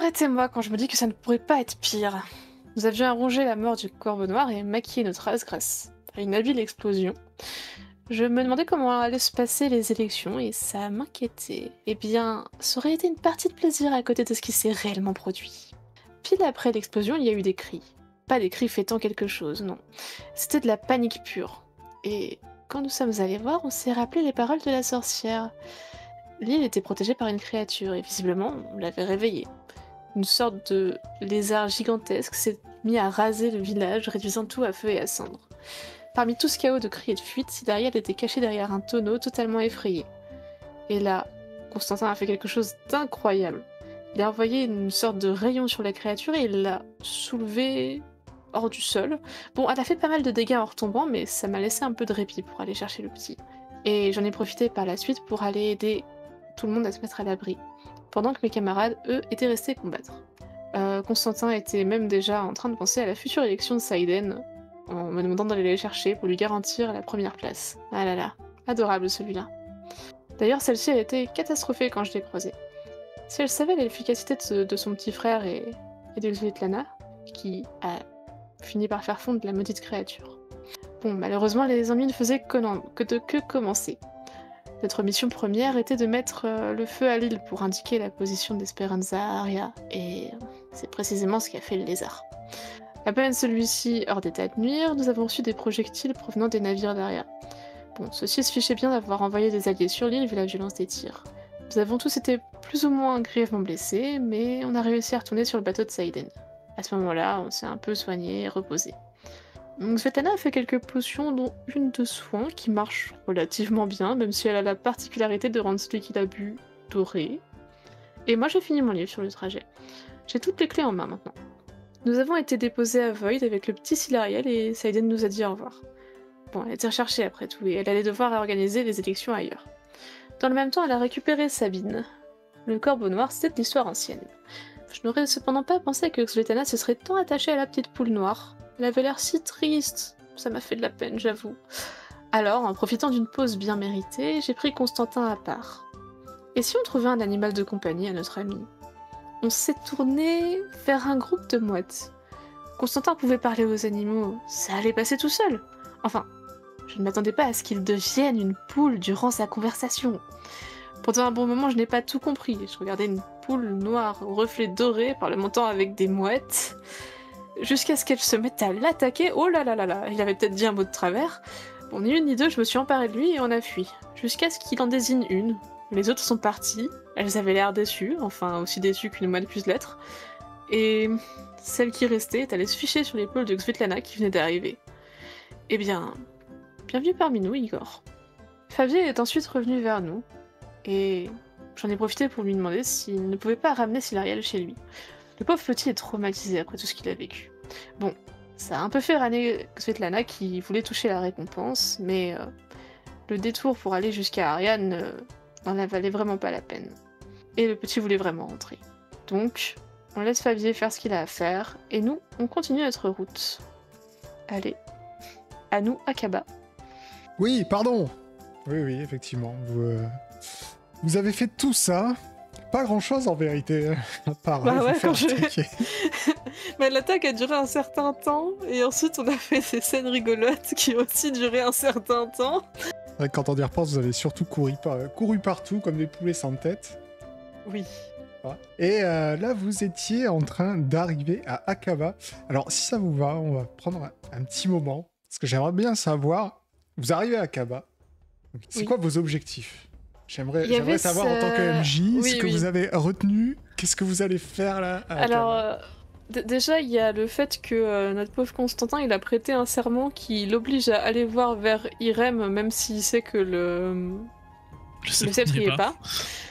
Arrêtez-moi quand je me dis que ça ne pourrait pas être pire. Nous avions arrangé la mort du Corbeau Noir et maquillé notre race grâce à une habile explosion. Je me demandais comment allaient se passer les élections et ça m'inquiétait. Eh bien, ça aurait été une partie de plaisir à côté de ce qui s'est réellement produit. Pile après l'explosion, il y a eu des cris. Pas des cris fêtant quelque chose, non. C'était de la panique pure. Et quand nous sommes allés voir, on s'est rappelé les paroles de la sorcière. L'île était protégée par une créature et visiblement, on l'avait réveillée. Une sorte de lézard gigantesque s'est mis à raser le village, réduisant tout à feu et à cendres. Parmi tout ce chaos de cris et de fuites, Sidariel était caché derrière un tonneau totalement effrayé. Et là, Constantin a fait quelque chose d'incroyable. Il a envoyé une sorte de rayon sur la créature et il l'a soulevée hors du sol. Bon, elle a fait pas mal de dégâts en retombant, mais ça m'a laissé un peu de répit pour aller chercher le petit. Et j'en ai profité par la suite pour aller aider tout le monde à se mettre à l'abri, pendant que mes camarades, eux, étaient restés combattre. Constantin était même déjà en train de penser à la future élection de Saïden, en me demandant d'aller les chercher pour lui garantir la première place. Ah là là, adorable celui-là. D'ailleurs, celle-ci a été catastrophée quand je l'ai croisée. Si elle savait l'efficacité de son petit frère et de Svetlana, qui a fini par faire fondre la maudite créature. Bon, malheureusement, les ennemis ne faisaient que commencer. Notre mission première était de mettre le feu à l'île pour indiquer la position d'Esperanza Aria, et c'est précisément ce qu'a fait le lézard. À peine celui-ci hors d'état de nuire, nous avons reçu des projectiles provenant des navires d'Aria. Bon, ceux-ci se fichaient bien d'avoir envoyé des alliés sur l'île vu la violence des tirs. Nous avons tous été plus ou moins grièvement blessés, mais on a réussi à retourner sur le bateau de Saïden. À ce moment-là, on s'est un peu soigné et reposé. Donc Svetlana a fait quelques potions, dont une de soins qui marche relativement bien, même si elle a la particularité de rendre celui qui l'a bu doré. Et moi j'ai fini mon livre sur le trajet. J'ai toutes les clés en main maintenant. Nous avons été déposés à Void avec le petit Silariel et Saïden nous a dit au revoir. Bon, elle était recherchée après tout et elle allait devoir organiser les élections ailleurs. Dans le même temps, elle a récupéré Sabine. Le Corbeau Noir, c'était de l'histoire ancienne. Je n'aurais cependant pas pensé que Svetlana se serait tant attachée à la petite poule noire. Elle avait l'air si triste, ça m'a fait de la peine, j'avoue. Alors, en profitant d'une pause bien méritée, j'ai pris Constantin à part. Et si on trouvait un animal de compagnie à notre ami? On s'est tourné vers un groupe de mouettes. Constantin pouvait parler aux animaux, ça allait passer tout seul. Enfin, je ne m'attendais pas à ce qu'il devienne une poule durant sa conversation. Pendant un bon moment, je n'ai pas tout compris. Je regardais une poule noire au reflet doré parlementant avec des mouettes, jusqu'à ce qu'elle se mette à l'attaquer. Oh là là là là, il avait peut-être dit un mot de travers. Bon, ni une ni deux, je me suis emparée de lui et on a fui. Jusqu'à ce qu'il en désigne une. Les autres sont parties. Elles avaient l'air déçues, enfin aussi déçues qu'une mouette puisse l'être. Et celle qui restait est allée se ficher sur l'épaule de Svetlana qui venait d'arriver. Eh bien, bienvenue parmi nous, Igor. Fabien est ensuite revenu vers nous, et j'en ai profité pour lui demander s'il ne pouvait pas ramener Silariel chez lui. Le pauvre petit est traumatisé après tout ce qu'il a vécu. Bon, ça a un peu fait râler Svetlana qui voulait toucher la récompense, mais le détour pour aller jusqu'à Ariane n'en valait vraiment pas la peine. Et le petit voulait vraiment rentrer. Donc, on laisse Fabien faire ce qu'il a à faire, et nous, on continue notre route. Allez, à nous, Akaba. Oui, pardon. Oui, effectivement. Vous avez fait tout ça. Pas grand-chose en vérité. À part quand Mais l'attaque a duré un certain temps, et ensuite on a fait ces scènes rigolotes qui ont aussi duré un certain temps. Quand on y repense, vous avez surtout couru partout comme des poulets sans tête. Oui. Et là, vous étiez en train d'arriver à Akaba. Alors, si ça vous va, on va prendre un petit moment. Parce que j'aimerais bien savoir, vous arrivez à Akaba. C'est quoi vos objectifs? J'aimerais savoir en tant que MJ ce que vous avez retenu. Qu'est-ce que vous allez faire là à Akaba? Déjà, il y a le fait que notre pauvre Constantin, il a prêté un serment qui l'oblige à aller voir vers Irem, même s'il sait que le sceptre n'y est pas.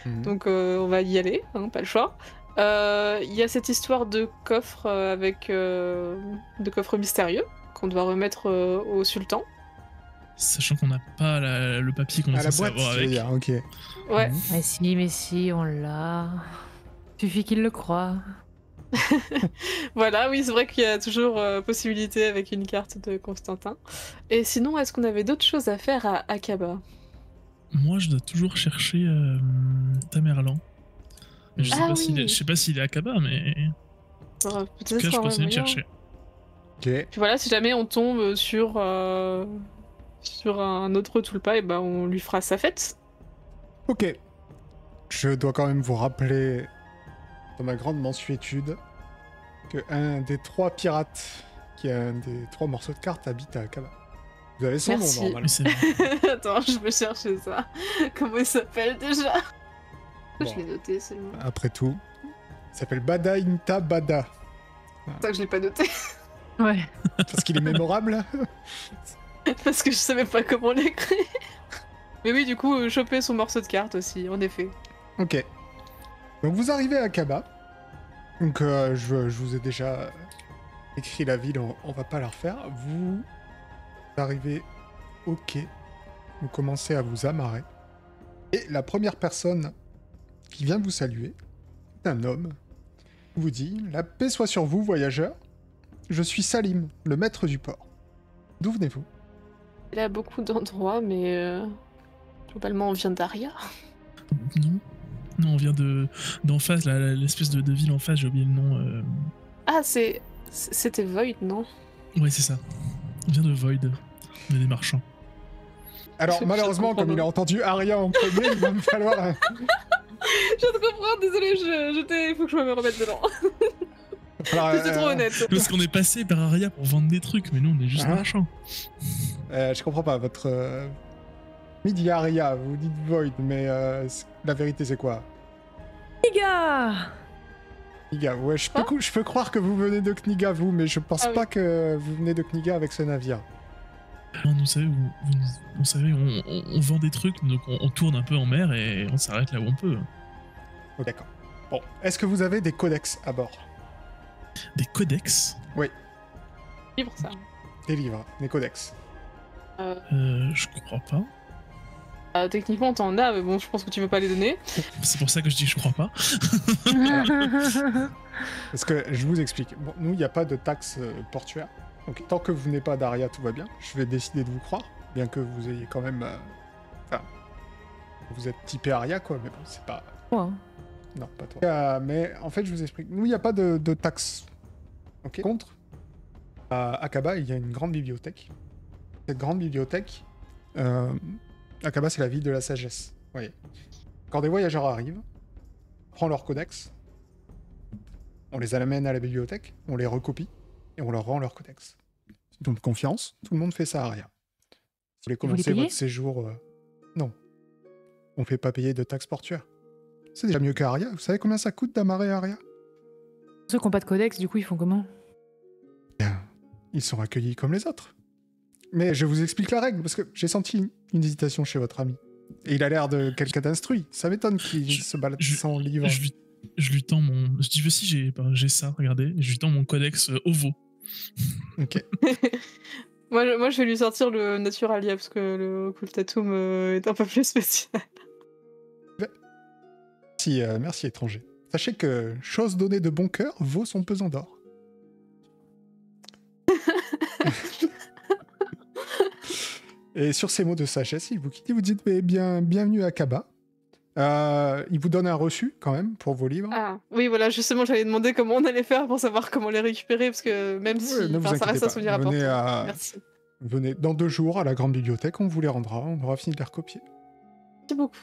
Donc on va y aller, hein, pas le choix. Il y a cette histoire de coffre de coffre mystérieux qu'on doit remettre au sultan. Sachant qu'on n'a pas le papier qu'on a censé avoir avec. Dire, ok. Ouais. Mais si, on l'a. Suffit qu'il le croie. Voilà, oui, c'est vrai qu'il y a toujours possibilité avec une carte de Constantin. Et sinon, est-ce qu'on avait d'autres choses à faire à Akaba? Moi, je dois toujours chercher Tamerlan. Mais je sais Ah pas oui. je sais pas s'il est à Kaba, mais Ça aurait en tout peut-être cas, je un peux essayer de moyen. chercher. Ok. Puis voilà, si jamais on tombe sur un autre Tulpa, et ben on lui fera sa fête. Ok. Je dois quand même vous rappeler, dans ma grande mansuétude, que un des 3 pirates qui a un des 3 morceaux de carte habite à Akaba. Vous avez son Merci. nom, Mais normalement. c'est vrai. Attends, je vais chercher ça. Comment il s'appelle déjà? Bon. Je l'ai noté seulement. Après tout, il s'appelle Bada Inta Bada. C'est pour ça que je l'ai pas noté. Ouais. Parce qu'il est mémorable. Parce que je savais pas comment l'écrire. Mais oui, du coup, choper son morceau de carte aussi, en effet. Ok. Donc vous arrivez à Akaba. Donc je vous ai déjà écrit la ville, on va pas la refaire. Vous arrivez au quai. Vous commencez à vous amarrer. Et la première personne qui vient vous saluer est un homme. Il vous dit « La paix soit sur vous, voyageurs. Je suis Salim, le maître du port. D'où venez-vous » Il a beaucoup d'endroits, mais globalement, on vient d'Aria. Non. Non, on vient d'en face, l'espèce de ville en face, j'ai oublié le nom. Ah, c'était Void, non? Ouais, c'est ça. On vient de Void. On est des marchands. Alors Je malheureusement, comprends comme il pas. a entendu Aria en premier, il va me falloir... Je viens de comprendre, désolé, il faut que je me remette dedans. C'était trop honnête. Parce qu'on est passé par Aria pour vendre des trucs, mais nous, on est juste Hein marchands. Je comprends pas, votre... Midi Aria, vous dites Void, mais la vérité c'est quoi? Kniga. Kniga, ouais, je peux croire que vous venez de Kniga, vous, mais je pense Ah oui. pas que vous venez de Kniga avec ce navire. Non, vous savez, on vend des trucs, donc on tourne un peu en mer et on s'arrête là où on peut. Oh, d'accord. Bon, est-ce que vous avez des codex à bord? Des codex. Libre, ça. Des livres, des codex. Je crois pas. Techniquement, t'en as, mais bon, je pense que tu veux pas les donner. C'est pour ça que je dis que je crois pas. Parce que je vous explique. Bon, nous, il n'y a pas de taxe portuaire. Donc, tant que vous venez pas d'Aria, tout va bien. Je vais décider de vous croire, bien que vous ayez quand même... Enfin, vous êtes typé Aria, quoi, mais bon, c'est pas... Ouais. Non, pas toi. Mais en fait, je vous explique. Nous, il n'y a pas de taxe. Ok. Contre, à Akaba, il y a une grande bibliothèque. Cette grande bibliothèque, Akaba, c'est la ville de la sagesse. Vous voyez. Quand des voyageurs arrivent, on prend leur codex, on les amène à la bibliothèque, on les recopie et on leur rend leur codex. Donc confiance, tout le monde fait ça à Aria. Si vous voulez Vous les commencer payez votre séjour, non. On ne fait pas payer de taxes portuaires. C'est déjà mieux qu'Aria. Vous savez combien ça coûte d'amarrer à Aria? Ceux qui n'ont pas de codex, du coup, ils font comment? Bien, ils sont accueillis comme les autres. Mais je vous explique la règle, parce que j'ai senti une hésitation chez votre ami. Et il a l'air de quelqu'un d'instruit. Ça m'étonne qu'il se balade sans livre. Je lui tends mon... Je dis, si, j'ai ça, regardez. Et je lui tends mon codex OVO. Ok. Moi, je vais lui sortir le Naturalia, parce que le Occultatum est un peu plus spécial. Merci étranger. Sachez que chose donnée de bon cœur vaut son pesant d'or. Et sur ces mots de sagesse, il vous quitte, vous dites bienvenue à Kaba. Il vous donne un reçu quand même pour vos livres. Ah, oui, voilà, justement, j'allais demander comment on allait faire pour savoir comment les récupérer, parce que même si Ne vous ça inquiétez reste un pas. souvenir important. Merci. Venez dans 2 jours à la grande bibliothèque, on vous les rendra, on aura fini de les recopier. Merci beaucoup.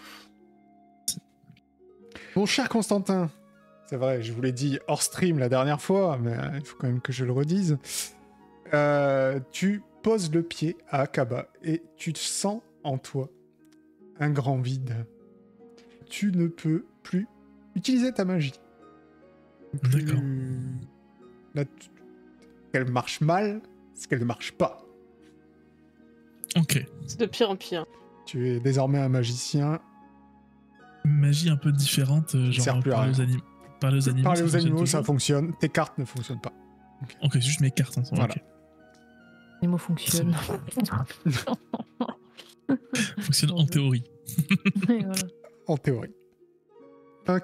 Mon cher Constantin, c'est vrai, je vous l'ai dit hors stream la dernière fois, mais il faut quand même que je le redise. Tu poses le pied à Akaba et tu sens en toi un grand vide. Tu ne peux plus utiliser ta magie. D'accord. Là, qu'elle marche mal, c'est qu'elle ne marche pas. Ok. C'est de pire en pire. Tu es désormais un magicien. Magie un peu différente, sert genre plus à parler rien. aux animaux. Parler aux animaux, Parler aux animaux, ça fonctionne fonctionne. Tes cartes ne fonctionnent pas. toujours. Ok, c'est juste mes cartes ensemble. Voilà. Ok. Les mots fonctionnent. Fonctionne en théorie. Et voilà. En théorie.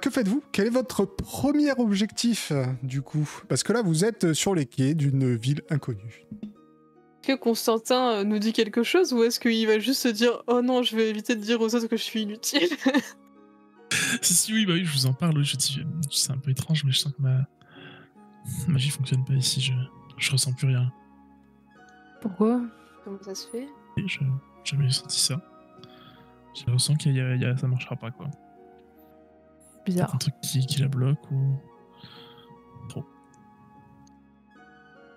Que faites-vous? Quel est votre premier objectif, du coup? Parce que là, vous êtes sur les quais d'une ville inconnue. Est-ce que Constantin nous dit quelque chose, ou est-ce qu'il va juste se dire « Oh non, je vais éviter de dire aux autres que je suis inutile ?» Si, oui, bah oui, je vous en parle. Oui, je dis, c'est un peu étrange, mais je sens que ma magie fonctionne pas ici. Je ressens plus rien. Pourquoi? Comment ça se fait? Et j'ai jamais senti ça. Je ressens ça marchera pas, quoi. Bizarre. Un truc qui la bloque ou. Trop.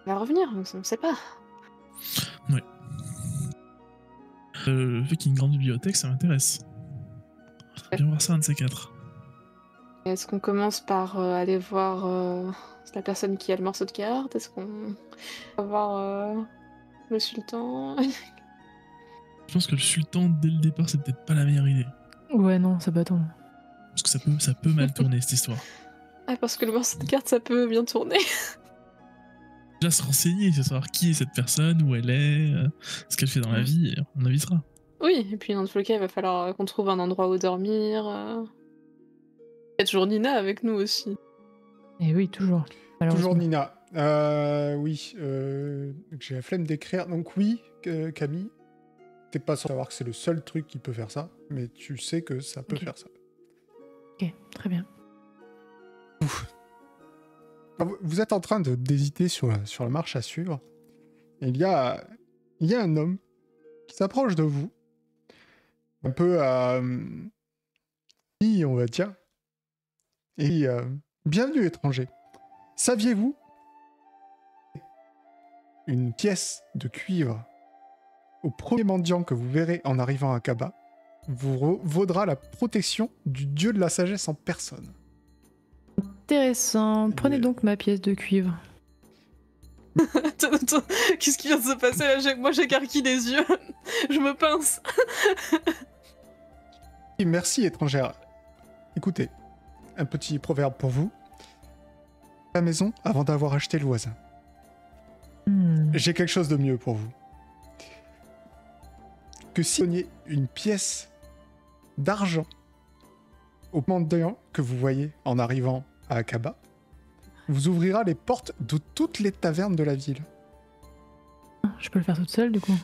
Elle va revenir, on ne sait pas. Le fait qu'il y ait une grande bibliothèque, ça m'intéresse. Viens voir ça, un de ces quatre. Est-ce qu'on commence par aller voir la personne qui a le morceau de carte? Est-ce qu'on va voir le sultan? Je pense que le sultan, dès le départ, c'est peut-être pas la meilleure idée. Ouais, non, ça peut attendre. Parce que ça peut mal tourner, cette histoire. Ah, parce que le morceau de carte, ça peut bien tourner. Déjà se renseigner, c'est savoir qui est cette personne, où elle est, ce qu'elle fait dans la vie, et on avisera. Oui, et puis dans tous les cas, il va falloir qu'on trouve un endroit où dormir. Il y a toujours Nina avec nous aussi. Et oui, toujours. Toujours Malheureusement. Nina. Oui, j'ai la flemme d'écrire. Donc oui, Camille, t'es pas sans savoir que c'est le seul truc qui peut faire ça, mais tu sais que ça peut Ok. faire ça. Ok, très bien. Vous êtes en train d'hésiter sur la marche à suivre. Et il y a un homme qui s'approche de vous. Un peu on va dire. Et bienvenue étranger. Saviez-vous une pièce de cuivre au premier mendiant que vous verrez en arrivant à Kaba vous vaudra la protection du dieu de la sagesse en personne. Intéressant. Prenez donc ma pièce de cuivre. Attends, qu'est-ce qui vient de se passer là? Moi, j'écarquille les yeux. Je me pince. Et merci étrangère. Écoutez, un petit proverbe pour vous. La maison avant d'avoir acheté le voisin. J'ai quelque chose de mieux pour vous. Que si vous donniez une pièce d'argent au mendiant que vous voyez en arrivant à Akaba, vous ouvrira les portes de toutes les tavernes de la ville. Je peux le faire toute seule, du coup.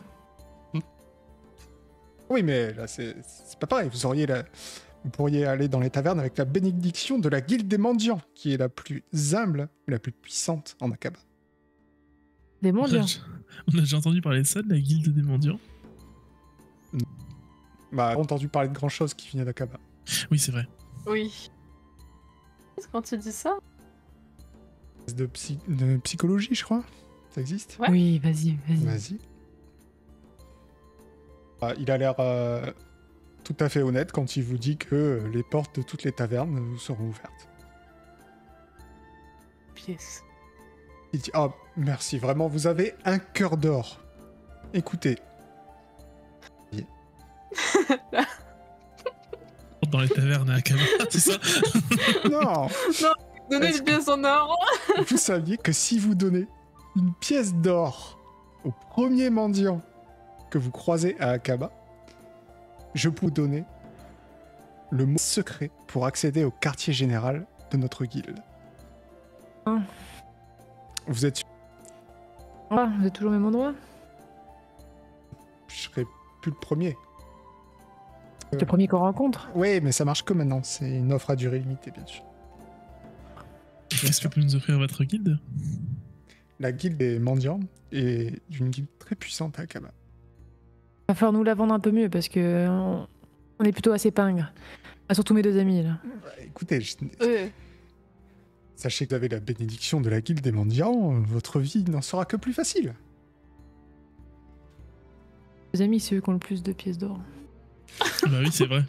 Oui, mais là, c'est pas pareil. Vous pourriez aller dans les tavernes avec la bénédiction de la guilde des mendiants, qui est la plus humble et la plus puissante en Akaba. Des mendiants. On a déjà entendu parler de ça, de la guilde des mendiants. Bah, j'ai entendu parler de grand chose qui vient d'Akaba. Oui, c'est vrai. Oui. Quand tu dis ça? De psychologie, je crois. Ça existe? Ouais. Oui, vas-y. Vas-y. Il a l'air tout à fait honnête quand il vous dit que les portes de toutes les tavernes vous seront ouvertes. Pièce. Il dit « Oh, merci, vraiment, vous avez un cœur d'or. Écoutez. » Dans les tavernes à Akaba, c'est ça? Non. Donnez Est-ce une pièce en or. Vous saviez que si vous donnez une pièce d'or au premier mendiant que vous croisez à Akaba, je peux vous donner le mot secret pour accéder au quartier général de notre guilde. Hein. Vous êtes sûr? Ah, vous êtes toujours au même endroit? Je serai plus le premier. Le premier qu'on rencontre? Oui, mais ça marche que maintenant. C'est une offre à durée limitée, bien sûr. Qu'est-ce que peut nous offrir votre guilde? La guilde des mendiants est une guilde très puissante à Akaba. Va falloir nous la vendre un peu mieux parce que on est plutôt assez pingres. Ah, surtout mes deux amis là. Écoutez, sachez que vous avez la bénédiction de la guilde des mendiants, votre vie n'en sera que plus facile. Mes amis, c'est eux qui ont le plus de pièces d'or. Bah oui, c'est vrai.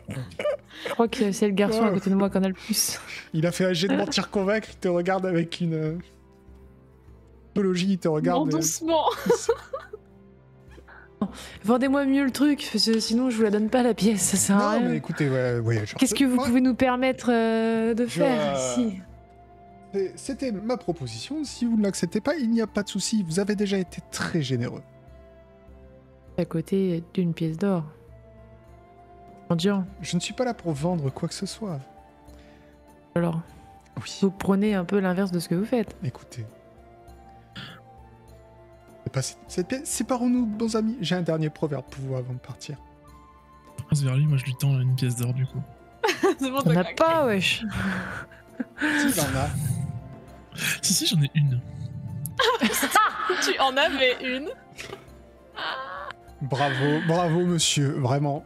Je crois que c'est le garçon à côté de moi qui en a le plus. Il a fait un jet de mentir convaincre, il te regarde avec une psychologie, il te regarde. Non, doucement. Vendez-moi mieux le truc, parce que sinon je vous la donne pas la pièce, ça sert à Non, rien. mais écoutez, ouais, genre, Qu'est-ce que vous moi, pouvez nous permettre de faire ici? C'était ma proposition. Si vous ne l'acceptez pas, il n'y a pas de souci. Vous avez déjà été très généreux. À côté d'une pièce d'or. Mendiant. Je ne suis pas là pour vendre quoi que ce soit. Alors, Oui. vous prenez un peu l'inverse de ce que vous faites. Écoutez. Cette pièce, séparons-nous, bons amis. J'ai un dernier proverbe pour vous avant de partir. Je passe vers lui, moi je lui tends une pièce d'or du coup. C'est bon, On t'as n'a craqué. pas, wesh. Si, il en a. Si, j'en ai une. Tu en avais une. Bravo, bravo monsieur, vraiment.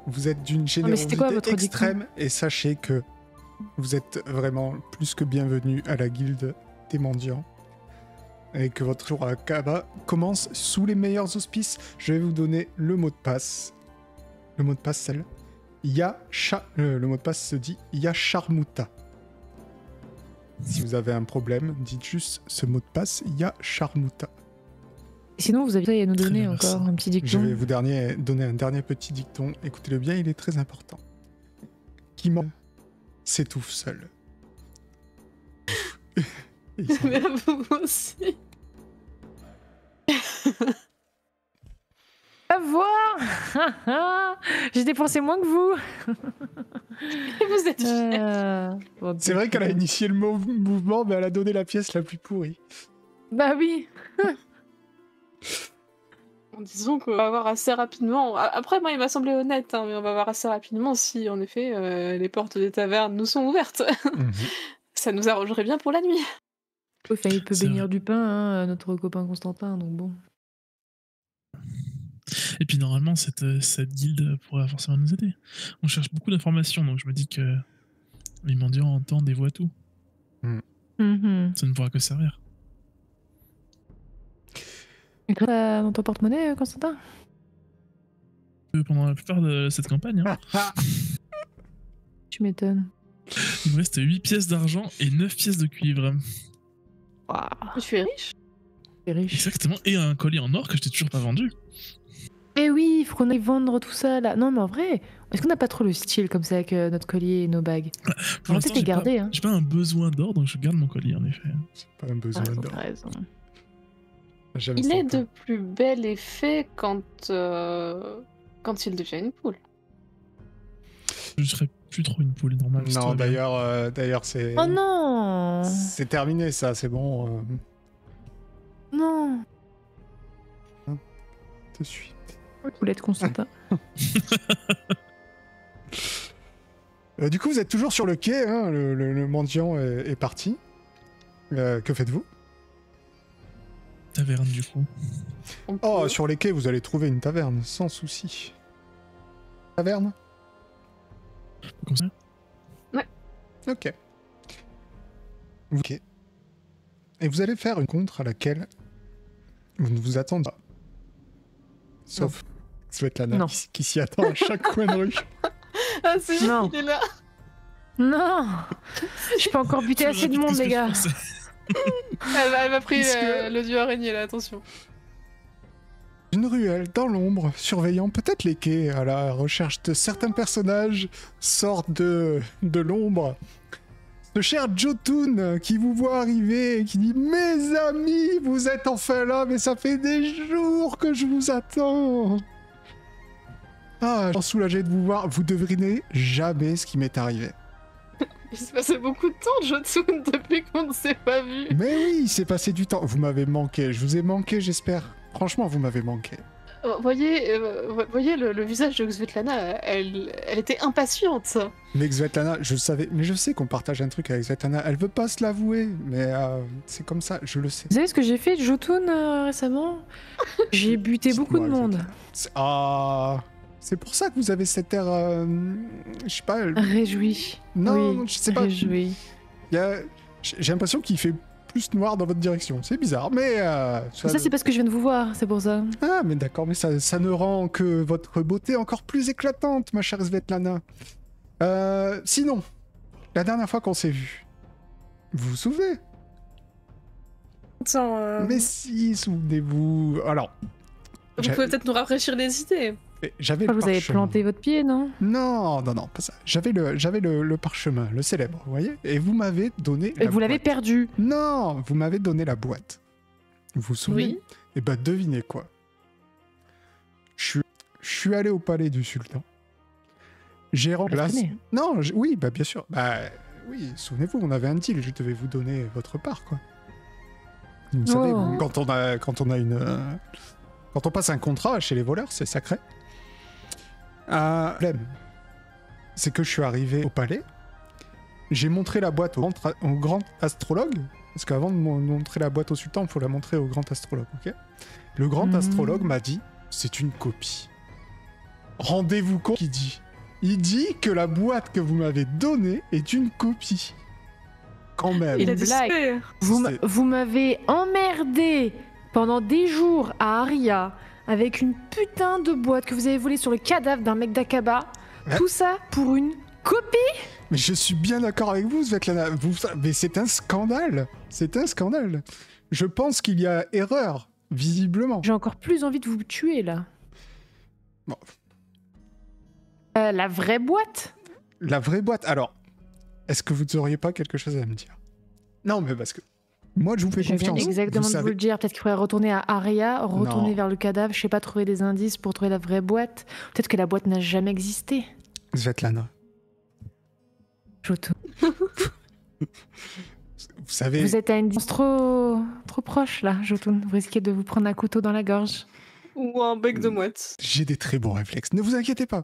Vous êtes d'une mais générosité c'était quoi votre extrême et sachez que vous êtes vraiment plus que bienvenu à la guilde des mendiants. Et que votre jour à Akaba commence sous les meilleurs auspices. Je vais vous donner le mot de passe. Le mot de passe, c'est le mot de passe se dit Yasharmuta. Si vous avez un problème, dites juste ce mot de passe, Yasharmuta. Sinon, vous avez à nous donner bien, merci. encore un petit Je dicton. vais vous donner un dernier petit dicton. Écoutez-le bien, il est très important. Qui ment s'étouffe seul. Et il s'en va. Mais vous aussi. À voir. J'ai dépensé moins que vous. Vous êtes fiers. Bon, C'est vrai qu'elle a initié le mouvement, mais elle a donné la pièce la plus pourrie. Bah oui. Disons qu'on va voir assez rapidement. Après, moi, il m'a semblé honnête, hein, mais on va voir assez rapidement si, en effet, les portes des tavernes nous sont ouvertes. Ça nous arrangerait bien pour la nuit. Enfin, il peut C'est bénir vrai. du pain, hein, notre copain Constantin, donc bon. Et puis normalement, cette guilde pourrait forcément nous aider. On cherche beaucoup d'informations, donc je me dis que les mendiants entendent et voient tout. Mhm. Ça ne pourra que servir. Et toi, dans ton porte-monnaie, Constantin? Pendant la plupart de cette campagne, hein, Tu m'étonnes. il me reste 8 pièces d'argent et 9 pièces de cuivre. Waouh, Tu es riche. t'es riche. Exactement, et un collier en or que je t'ai toujours pas vendu. Eh oui, il faut qu'on aille vendre tout ça là. Non, mais en vrai, est-ce qu'on n'a pas trop le style comme ça avec notre collier et nos bagues? Pour On va l'instant, peut-être les garder, hein. j'ai pas un besoin d'or, donc je garde mon collier en effet. C'est pas un besoin Ah, d'or. t'as raison. Jamais Il sans est plan. de plus bel effet quand il devient une poule. Je serais plus trop une poule normale. si tout Non, va bien. d'ailleurs, c'est. Oh non. C'est terminé, ça, c'est bon. Non. Je te suis. Poulette Constantin. Du coup, vous êtes toujours sur le quai, hein, le mendiant est parti. Que faites-vous? Taverne du coup. On Oh, peut- sur les quais, vous allez trouver une taverne, sans souci. Taverne? Comme ça. Ok. Ok. Et vous allez faire une contre à laquelle vous ne vous attendez pas. Sauf Svetlana Non. qui s'y attend à chaque coin de rue. Ah, c'est juste Non. qu'il est là. Non. Je peux encore buter assez de monde, les gars. Elle m'a pris Puisque- le dieu araignée, là, attention. Une ruelle dans l'ombre, surveillant peut-être les quais à la recherche de certains personnages, sortent de l'ombre. Ce cher Jotun qui vous voit arriver et qui dit « Mes amis, vous êtes enfin là, mais ça fait des jours que je vous attends !» Ah, je suis soulagé de vous voir, vous devinez jamais ce qui m'est arrivé. Il s'est passé beaucoup de temps, Jotun, depuis qu'on ne s'est pas vu. Mais oui, il s'est passé du temps, vous m'avez manqué, je vous ai manqué j'espère. Franchement, vous m'avez manqué. Voyez le visage de Svetlana, elle était impatiente. Mais Svetlana, je savais, mais je sais qu'on partage un truc avec Svetlana. Elle veut pas se l'avouer, mais c'est comme ça, je le sais. Vous savez ce que j'ai fait de Jotun récemment? J'ai buté beaucoup de Dites-moi, monde. Ah, c'est pour ça que vous avez cet air, je sais pas. Réjoui. Non, Oui, je sais pas. réjoui. J'ai l'impression qu'il fait plus noir dans votre direction. C'est bizarre, mais Ça, c'est parce que je viens de vous voir, c'est pour ça. Ah, mais d'accord, mais ça ne rend que votre beauté encore plus éclatante, ma chère Svetlana. Sinon, la dernière fois qu'on s'est vu, vous vous souvenez? Attends, Mais si, souvenez-vous. Alors, vous j'a- pouvez peut-être nous rafraîchir les idées. j'avais Ah, le vous avez parchemin. planté votre pied, non? Non, pas ça. J'avais le parchemin, le célèbre, vous voyez? Et vous m'avez donné Et la vous l'avez boîte. perdu. Non, vous m'avez donné la boîte. Vous vous souvenez? Oui. Et bah, devinez quoi? Je suis allé au palais du sultan. J'ai Je remplacé... connais. Non, oui, bah bien sûr. Bah oui, souvenez-vous, on avait un deal, je devais vous donner votre part, quoi. Vous savez, Oh. quand on a une... quand on passe un contrat chez les voleurs, c'est sacré. Problème. c'est que je suis arrivé au palais, j'ai montré la boîte au grand astrologue, parce qu'avant de montrer la boîte au sultan, il faut la montrer au grand astrologue, ok? Le grand astrologue m'a dit, c'est une copie. Rendez-vous compte qu'il dit. Il dit que la boîte que vous m'avez donnée est une copie. Quand même. Il a Une dit blague. super. Vous m'avez emmerdé pendant des jours à Aria avec une putain de boîte que vous avez volée sur le cadavre d'un mec d'Akaba. Ouais. Tout ça pour une copie. Mais je suis bien d'accord avec vous, Svetlana. Mais c'est un scandale. C'est un scandale. Je pense qu'il y a erreur, visiblement. J'ai encore plus envie de vous tuer là. Bon. La vraie boîte. La vraie boîte. Alors, est-ce que vous n'auriez pas quelque chose à me dire? Non, mais parce que moi, je vous fais Je viens confiance. exactement Vous de vous savez- le dire. Peut-être qu'il faudrait retourner à Aria, retourner Non. vers le cadavre, je sais pas, trouver des indices pour trouver la vraie boîte. Peut-être que la boîte n'a jamais existé. Svetlana, Joto. vous savez... Vous êtes à une distance trop proche là, Jotun. Vous risquez de vous prendre un couteau dans la gorge. Ou un bec de mouette. J'ai des très bons réflexes, ne vous inquiétez pas.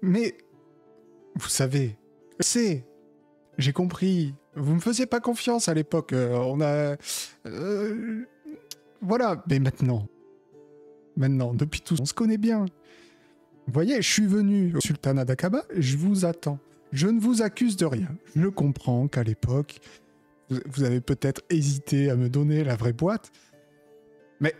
Mais, vous savez, j'ai compris. Vous me faisiez pas confiance à l'époque. Voilà, mais maintenant, depuis tout, on se connaît bien. Vous voyez, je suis venu au sultanat d'Aqaba, je vous attends. Je ne vous accuse de rien. Je comprends qu'à l'époque, vous avez peut-être hésité à me donner la vraie boîte, mais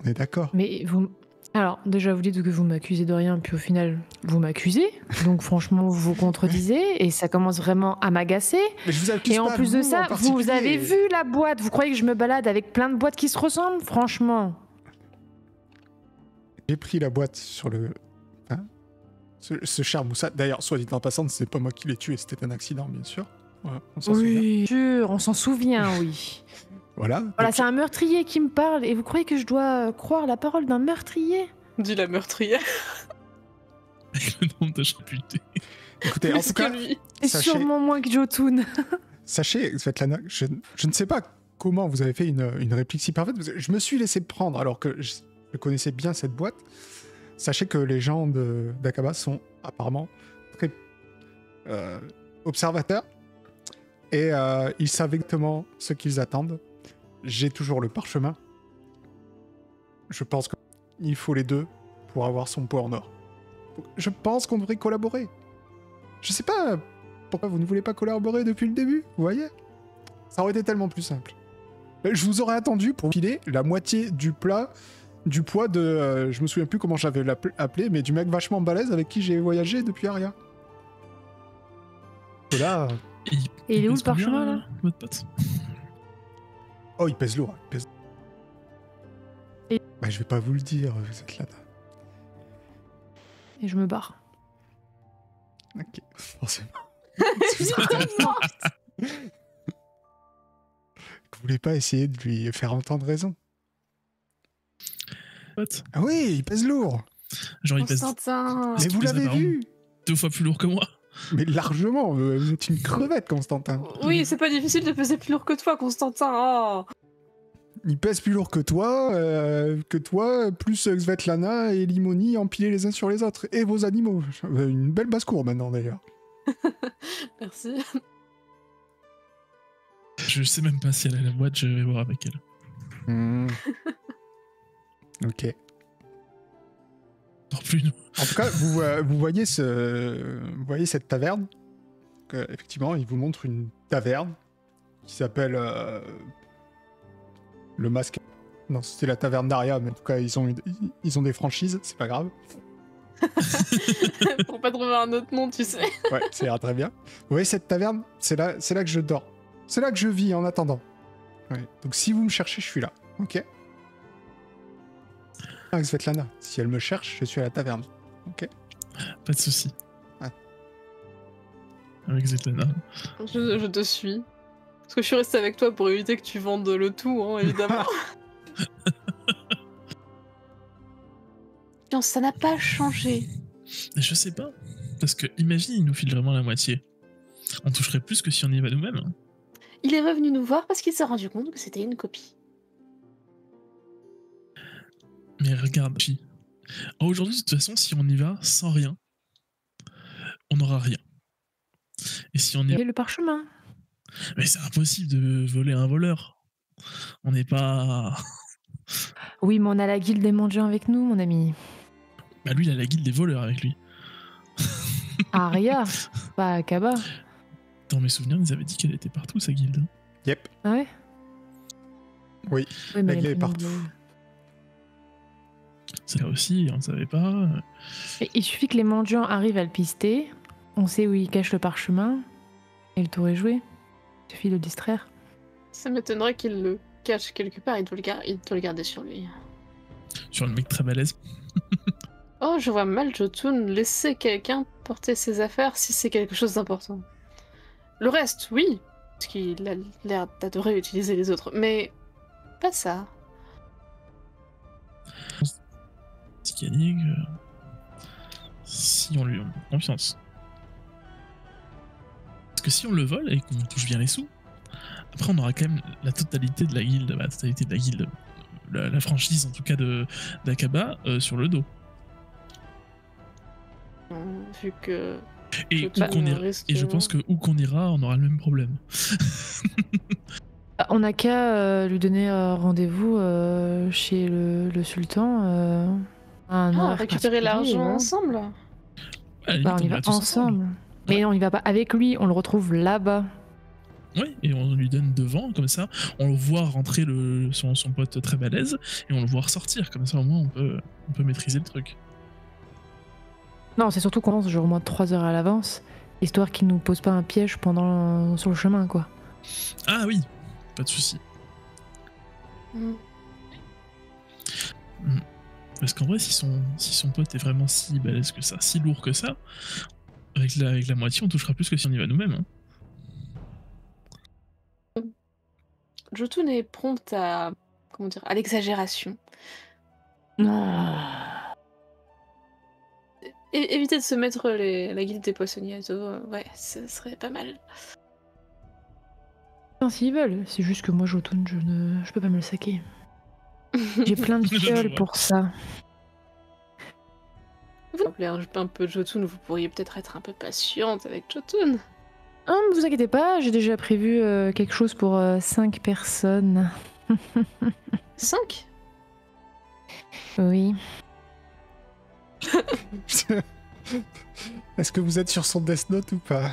on est d'accord. Mais vous... Alors, déjà, vous dites que vous m'accusez de rien, puis au final, vous m'accusez. Donc franchement, vous vous contredisez, et ça commence vraiment à m'agacer. Mais je vous accuse Et en pas, plus de vous, ça, en particulier. vous avez vu la boîte. Vous croyez que je me balade avec plein de boîtes qui se ressemblent? Franchement. J'ai pris la boîte sur le... Hein, ce cher Moussa. D'ailleurs, soit dit en passant, c'est pas moi qui l'ai tué, c'était un accident, bien sûr. Voilà, on s'en souvient. Oui, sûr, on s'en souvient, oui. Voilà. Voilà, Donc, c'est un meurtrier qui me parle, et vous croyez que je dois croire la parole d'un meurtrier? Dit la meurtrière. Avec le nombre de réputés. écoutez, en Plus tout cas, que lui. C'est sachez- sûrement moins que Jotun. sachez, Svetlana, je ne sais pas comment vous avez fait une réplique si parfaite, parce que je me suis laissé prendre alors que je connaissais bien cette boîte. Sachez que les gens d'Aqaba sont apparemment très observateurs et ils savent exactement ce qu'ils attendent. J'ai toujours le parchemin. Je pense qu'il faut les deux pour avoir son poids en or. Donc, je pense qu'on devrait collaborer. Je sais pas pourquoi vous ne voulez pas collaborer depuis le début, vous voyez? Ça aurait été tellement plus simple. Je vous aurais attendu pour filer la moitié du plat, du poids de... je me souviens plus comment j'avais appelé, mais du mec vachement balèze avec qui j'ai voyagé depuis Aria. Et là... Et il est où pèse le parchemin, combien, là votre pote? Oh, il pèse lourd. Il pèse... Et- Bah, je vais pas vous le dire, vous êtes là. Et je me barre. Ok, forcément. Vous voulez pas essayer de lui faire entendre raison? Pote. Ah oui, il pèse lourd. Genre, il pèse Constantin. Mais qu'il vous pèse l'avez apparemment vu. 2 fois plus lourd que moi. Mais largement, vous êtes une crevette, Constantin. Oui, c'est pas difficile de peser plus lourd que toi, Constantin. Oh. Il pèse plus lourd que toi, plus Svetlana et Limoni empilés les uns sur les autres. Et vos animaux. Une belle basse-cour maintenant, d'ailleurs. Merci. Je sais même pas si elle a la boîte, je vais voir avec elle. Ok. Non plus, nous. En tout cas, vous voyez cette taverne. Effectivement, il vous montre une taverne qui s'appelle le Masque. Non, c'était la taverne d'Aria, mais en tout cas, ils ont des franchises, c'est pas grave. Pour pas trouver un autre nom, tu sais. Ouais, ça ira très bien. Vous voyez cette taverne, c'est là que je dors. C'est là que je vis en attendant. Ouais. Donc si vous me cherchez, je suis là. Ok. Avec Svetlana, si elle me cherche, je suis à la taverne. Ok. Pas de soucis. Ouais. Avec Zetlana. Je te suis. Parce que je suis restée avec toi pour éviter que tu vendes le tout, hein, évidemment. Non, ça n'a pas changé. Et je sais pas. Parce que imagine, il nous file vraiment la moitié. On toucherait plus que si on y va nous-mêmes. Hein. Il est revenu nous voir parce qu'il s'est rendu compte que c'était une copie. Mais regarde, Chi. Aujourd'hui, de toute façon, si on y va sans rien, on n'aura rien. Et si on est... Et le parchemin. Mais c'est impossible de voler un voleur. On n'est pas... Oui, mais on a la guilde des mendiants avec nous, mon ami. Bah lui, il a la guilde des voleurs avec lui. Aria, pas Akaba. Dans mes souvenirs, ils avaient dit qu'elle était partout, sa guilde. Yep. Ah ouais? Oui, Ouais, la elle guilde est pris partout. C'est là aussi, on ne savait pas. Et il suffit que les mendiants arrivent à le pister, on sait où il cache le parchemin, et le tour est joué. Il suffit de le distraire. Ça m'étonnerait qu'il le cache quelque part, il doit le garder sur lui. Sur le mec très balèze. Oh, je vois mal Jotun laisser quelqu'un porter ses affaires si c'est quelque chose d'important. Le reste, oui, parce qu'il a l'air d'adorer utiliser les autres, mais pas ça. Scanning, si on lui a confiance. Parce que si on le vole et qu'on touche bien les sous, après on aura quand même la totalité de la guilde, la franchise en tout cas d'Akaba sur le dos. Vu que... Et, Bah, où qu'on ira- risque- et je pense que où qu'on ira, on aura le même problème. On n'a qu'à lui donner rendez-vous chez le sultan. À un horaire récupérer particulier, l'argent voilà. ensemble. À la limite, Bah, on y va tous ensemble. Mais non, on y va pas avec lui, on le retrouve là-bas. Oui, et on lui donne devant, comme ça, on le voit rentrer son pote très balèze, et on le voit ressortir, comme ça au moins on peut maîtriser le truc. Non, c'est surtout qu'on pense genre au moins 3 heures à l'avance, histoire qu'il nous pose pas un piège sur le chemin, quoi. Ah oui, pas de souci. Mm. Parce qu'en vrai, si son pote est vraiment si balèze que ça, si lourd que ça, avec la moitié, on touchera plus que si on y va nous-mêmes. Hein. Jotun est prompt à... comment dire, à l'exagération. Non. Éviter de se mettre la guilde des poissonniers à dos, ouais, ce serait pas mal. Non, s'ils veulent, c'est juste que moi, Jotun, je peux pas me le saquer. J'ai plein de Je fioles vois. pour ça. Vous appelez un peu Jotun, vous pourriez peut-être être un peu patiente avec Jotun. Ah, ne vous inquiétez pas, j'ai déjà prévu quelque chose pour 5 personnes. 5 Oui. Est-ce que vous êtes sur son Death Note ou pas?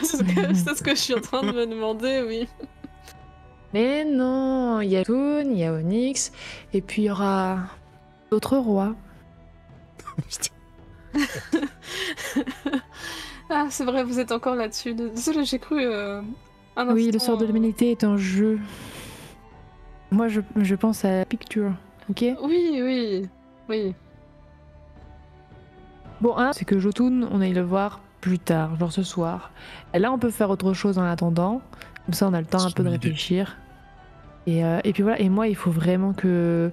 C'est ce que je suis en train de me demander, oui. Mais non, il y a Toon, il y a Onyx, et puis il y aura d'autres rois. Putain. Ah, c'est vrai, vous êtes encore là-dessus. Désolée, j'ai cru un Oui, le instant, sort de l'humanité est en jeu. Moi, je pense à la picture, ok? Oui. Bon, c'est que Jotun, on aille le voir plus tard, genre ce soir. Et là, on peut faire autre chose en attendant. Comme ça, on a le temps C'est un peu de une idée. réfléchir. Et puis voilà, et moi, il faut vraiment que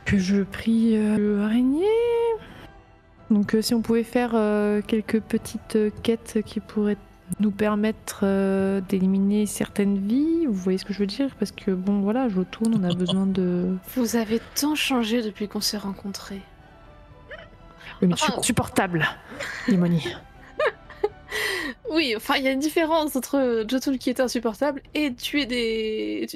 je prie l'araignée. Donc si on pouvait faire quelques petites quêtes qui pourraient nous permettre d'éliminer certaines vies, vous voyez ce que je veux dire? Parce que bon, voilà, Jotun, on a besoin de... Vous avez tant changé depuis qu'on s'est rencontrés. Oui, mais tu es insupportable, Limoni. Oui, enfin, il y a une différence entre Jotun qui est insupportable et tuer des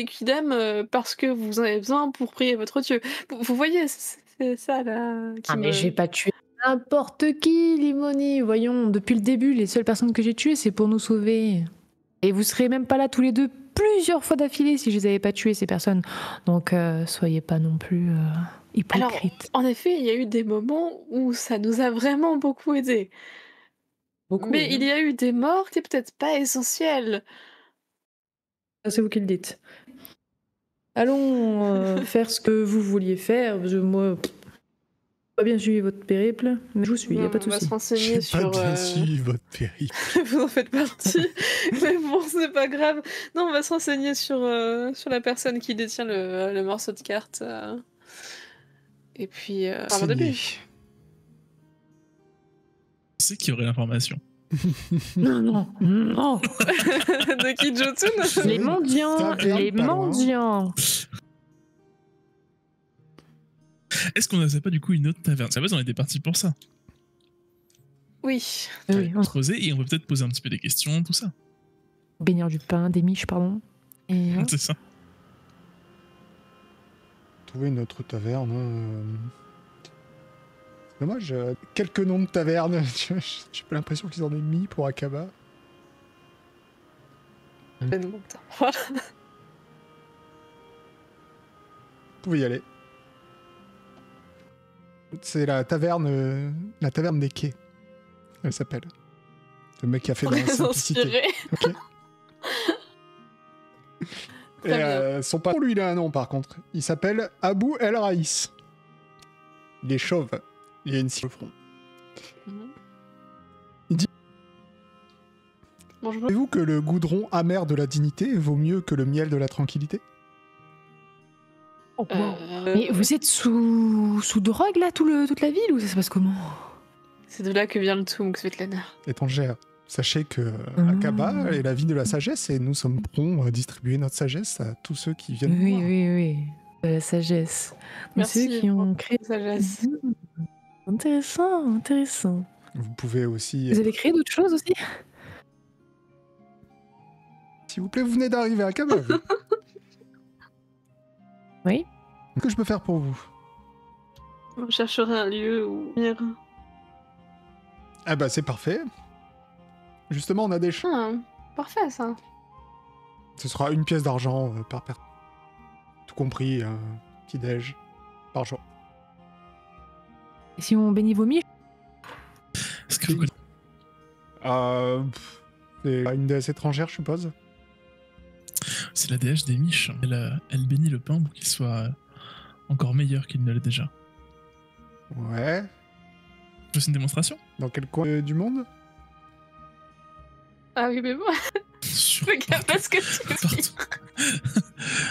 Quidam parce que vous en avez besoin pour prier votre dieu. Vous voyez, c'est ça là qui Mais j'ai pas tué n'importe qui, Limoni. Voyons, depuis le début, les seules personnes que j'ai tuées, c'est pour nous sauver. Et vous serez même pas là tous les deux plusieurs fois d'affilée si je les avais pas tuées, ces personnes. Donc, soyez pas non plus Alors, hypocrite. en effet, il y a eu des moments où ça nous a vraiment beaucoup aidés. Mais il y a eu des morts qui étaient peut-être pas essentielles. C'est vous qui le dites. Allons faire ce que vous vouliez faire, parce que moi, pas bien suivi votre périple, mais je vous suis, y a pas de On va se souci. renseigner J'ai pas sur... bien suivi votre périple. Vous en faites partie. Mais bon, c'est pas grave. Non, on va se renseigner sur la personne qui détient le morceau de carte. Et puis, avant de Saigné. lui. Je sais qu'il y aurait l'information. Non. De qui, Jotun? Les mendiants, Ça vient les pas loin. mendiants. Est-ce qu'on n'a pas du coup une autre taverne? C'est vrai, on était parti pour ça. Oui. Oui, on creuser et on peut peut-être poser un petit peu des questions, tout ça. bénir du pain, des miches, pardon. Et voilà. C'est ça. Trouver une autre taverne. C'est dommage. Quelques noms de tavernes. J'ai pas l'impression qu'ils en aient mis pour Akaba. Ben, bon, attends. Vous pouvez y aller. C'est la taverne des quais. Elle s'appelle. Le mec qui a fait dans la simplicité. Inspiré. Ok. Et Très bien. son patron, lui, il a un nom par contre. Il s'appelle Abou El Raïs. Il est chauve. Il a une cible au front. Bonjour. Savez-vous que le goudron amer de la dignité vaut mieux que le miel de la tranquillité? Mais vous êtes sous drogue là, toute la ville, ou ça se passe comment? C'est de là que vient le Tung, Svetlana. Étrangère. Sachez que Ah. Akaba est la ville de la sagesse et nous sommes prompts à distribuer notre sagesse à tous ceux qui viennent nous Oui, voir. oui. De la sagesse. Donc, Merci ceux qui ont créé. Sagesse. Intéressant. Vous pouvez aussi... Vous avez créé d'autres choses aussi? S'il vous plaît, vous venez d'arriver à Akaba. vous. Oui. Qu'est-ce que je peux faire pour vous? On chercherait un lieu où venir. Ah bah c'est parfait. Justement, on a des champs. Ah, parfait ça. Ce sera une pièce d'argent par personne. Tout compris, un petit déj par jour. Et si on bénit vos miches? Est-ce que vous C'est une déesse étrangère, je suppose. C'est la déesse des miches. Elle bénit le pain pour qu'il soit encore meilleur qu'il ne l'est déjà. Ouais. C'est une démonstration. Dans quel coin du monde? Ah oui, mais bon, Sur fais gaffe à ce que tu dis. partout.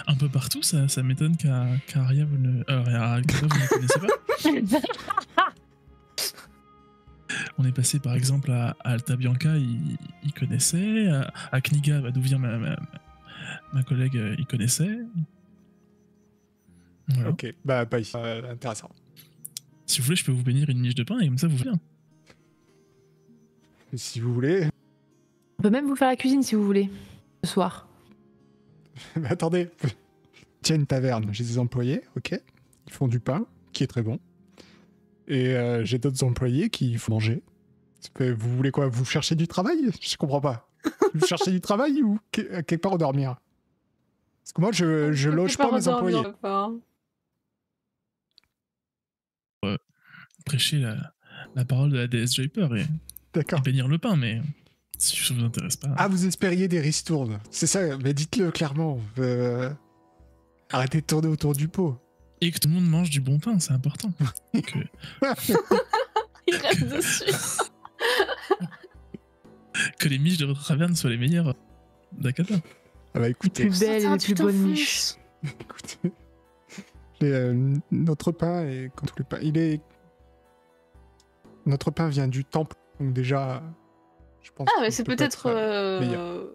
Un peu partout, ça m'étonne qu'Aria vous ne... Akaba, vous ne connaissez pas. On est passé par exemple à Alta Bianca, il connaissait. À Kniga, d'où vient ma collègue, il connaissait. Voilà. Ok, bah pas ici. Intéressant. Si vous voulez, je peux vous bénir une miche de pain et comme ça vous venez. Si vous voulez. On peut même vous faire la cuisine si vous voulez. Ce soir. Mais attendez. Tiens, une taverne. J'ai des employés, ok. Ils font du pain, qui est très bon. Et j'ai d'autres employés qui font manger. Vous voulez quoi? Vous cherchez du travail? Je comprends pas. Vous cherchez du travail ou quelque part où dormir? Parce que moi, je loge pas mes employés. Prêcher la parole de la déesse Japer et D'accord. bénir le pain, mais si ça vous intéresse pas. Ah, vous espériez des ristournes. C'est ça, mais dites-le clairement. Arrêtez de tourner autour du pot. Et que tout le monde mange du bon pain, c'est important. Que, Il reste dessus. que les miches de votre taverne soient les meilleures d'Akaba. Ah bah écoutez, Plus belle et les plus bonnes miches. écoutez. Notre pain est comme tous les pains. Notre pain vient du temple, donc déjà, je pense. Ah, mais que c'est ça peut peut-être être, meilleur.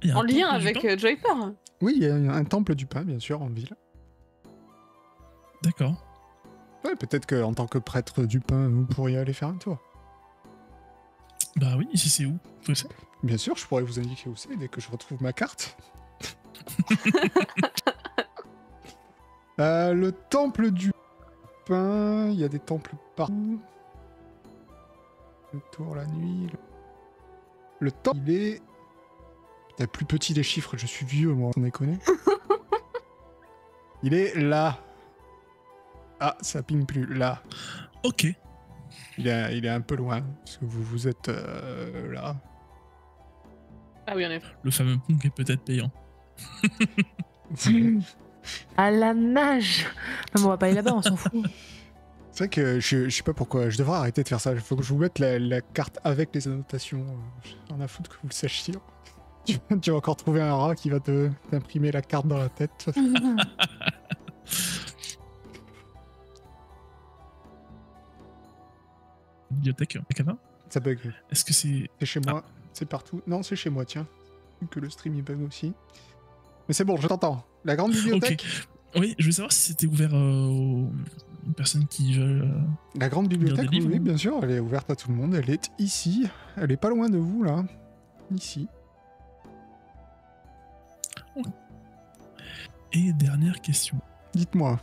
Il y a un en lien temple du avec pain Joyper. Oui, il y a un temple du pain, bien sûr, en ville. D'accord. Ouais, peut-être qu'en tant que prêtre du pain, vous pourriez aller faire un tour. Bah oui, ici c'est où? Faut ça. Bien sûr, je pourrais vous indiquer où c'est dès que je retrouve ma carte. Le temple du pain, il y a des temples partout. Le tour la nuit. Le temple, il est... Putain, plus petit les chiffres, je suis vieux, moi, on déconne. Il est là. Ah, ça ping plus, là. Ok. Il est un peu loin, parce que vous êtes là. Ah oui, en effet. Le fameux punk est peut-être payant. À la nage. Non, mais on va pas aller là-bas, on s'en fout. C'est vrai que je sais pas pourquoi, je devrais arrêter de faire ça. Il faut que je vous mette la carte avec les annotations. J'en ai à foutre que vous le sachiez. Tu vas encore trouver un rat qui va t'imprimer la carte dans la tête. Bibliothèque Akaba. Ça bug. Est-ce que c'est... C'est chez moi, c'est partout. Non, c'est chez moi, tiens. Que le stream il bug aussi. Mais c'est bon, je t'entends. La grande bibliothèque. Ok. Oui, je voulais savoir si c'était ouvert personnes qui veulent. La grande Lire bibliothèque, des livres, oui, ou- bien sûr, elle est ouverte à tout le monde. Elle est ici. Elle est pas loin de vous, là. Ici. Et dernière question. Dites-moi.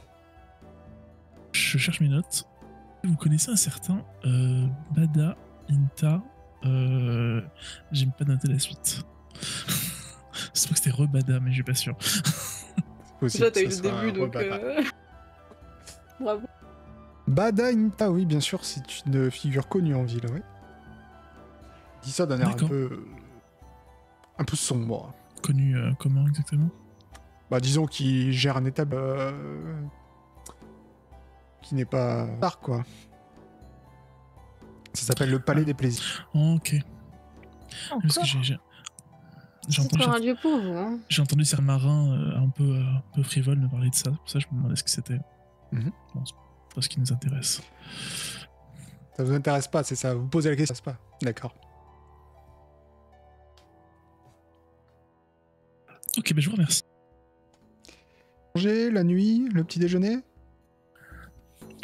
Je cherche mes notes. Vous connaissez un certain Bada Inta. J'aime pas noter la suite. Je crois que c'était Rebada, mais je suis pas sûr. C'est possible Déjà, t'as que eu ça le soit début, donc. Rebada. Bravo. Bada Inta, oui, bien sûr, c'est une figure connue en ville, oui. Dis ça d'un air D'accord. un peu sombre. Connu comment exactement? Bah, disons qu'il gère un état qui n'est pas tard, quoi. Ça s'appelle le Palais des Plaisirs. Ok. Parce que Encore. j'ai C'est entendu, encore un lieu pour vous, hein. j'ai entendu certains marins un peu frivoles me parler de ça. Pour ça, je me demandais ce que c'était. Mhm. Bon, c'est pas ce qui nous intéresse. Ça vous intéresse pas, c'est ça? Vous posez la question, ça se passe pas. D'accord. Ok, ben je vous remercie. Manger, la nuit, le petit déjeuner?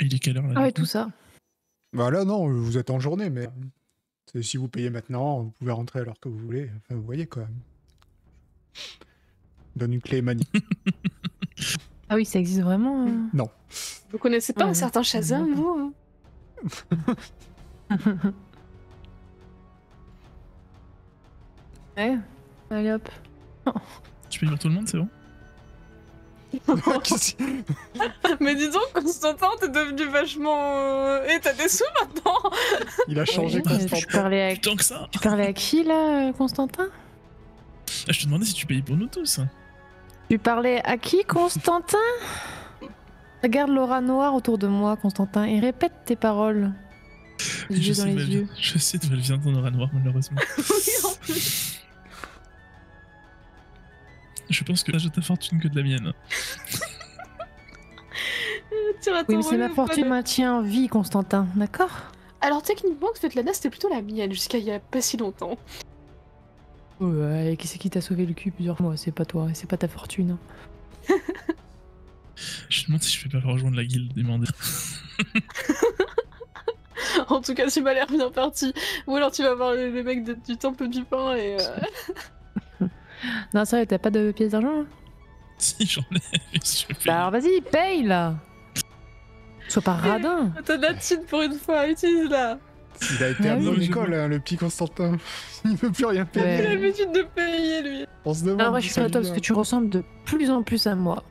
Et il est quelle heure là? Ah du ouais, coup tout ça. Bah là, non, vous êtes en journée, mais si vous payez maintenant, vous pouvez rentrer à l'heure que vous voulez. Enfin, vous voyez, quoi. Donne une clé manie. Ah oui, ça existe vraiment. Non. Vous connaissez pas Ouais, un certain Shazam, d'accord. vous? Ouais. Allez hop. Tu peux dire tout le monde, c'est bon? Qu'est-ce que- Mais dis donc, Constantin, t'es devenu vachement. Et t'as des sous maintenant? Il a changé Tu Constantin. Tant que ça! parlais à qui là, Constantin? Ah, je te demandais si tu payais pour nous tous. Tu parlais à qui, Constantin? Regarde l'aura noire autour de moi, Constantin, et répète tes paroles. Les Je yeux dans sais d'où les elle yeux. vient. Je sais d'où elle vient ton aura noire, malheureusement. Oui, en plus. Je pense que plus de ta fortune que de la mienne. Tire à Oui, ton mais c'est ma relevé, fortune pas de- maintient en vie, Constantin, d'accord? Alors techniquement, Svetlana, c'était plutôt la mienne jusqu'à il y a pas si longtemps. Ouais, qui c'est qui t'a sauvé le cul plusieurs fois? C'est pas toi, et c'est pas ta fortune. Je me demande si je peux pas rejoindre la guilde des mendiants. En tout cas, tu m'as l'air bien parti. Ou alors tu vas voir les mecs du temple du pain et. Non, sérieux, t'as pas de pièces d'argent là? Si, j'en ai. Je fais- Bah alors vas-y, paye là! Sois pas radin! T'as de la thune pour une fois, utilise-la. Il a été Ah à oui. bonne Mais je école, vois. hein, le petit Constantin. Il veut plus rien payer. Il a Ouais. l'habitude de payer, lui. On se demande. Alors moi je d'où suis ça fière de toi lui parce que vient. tu ressembles de plus en plus à moi.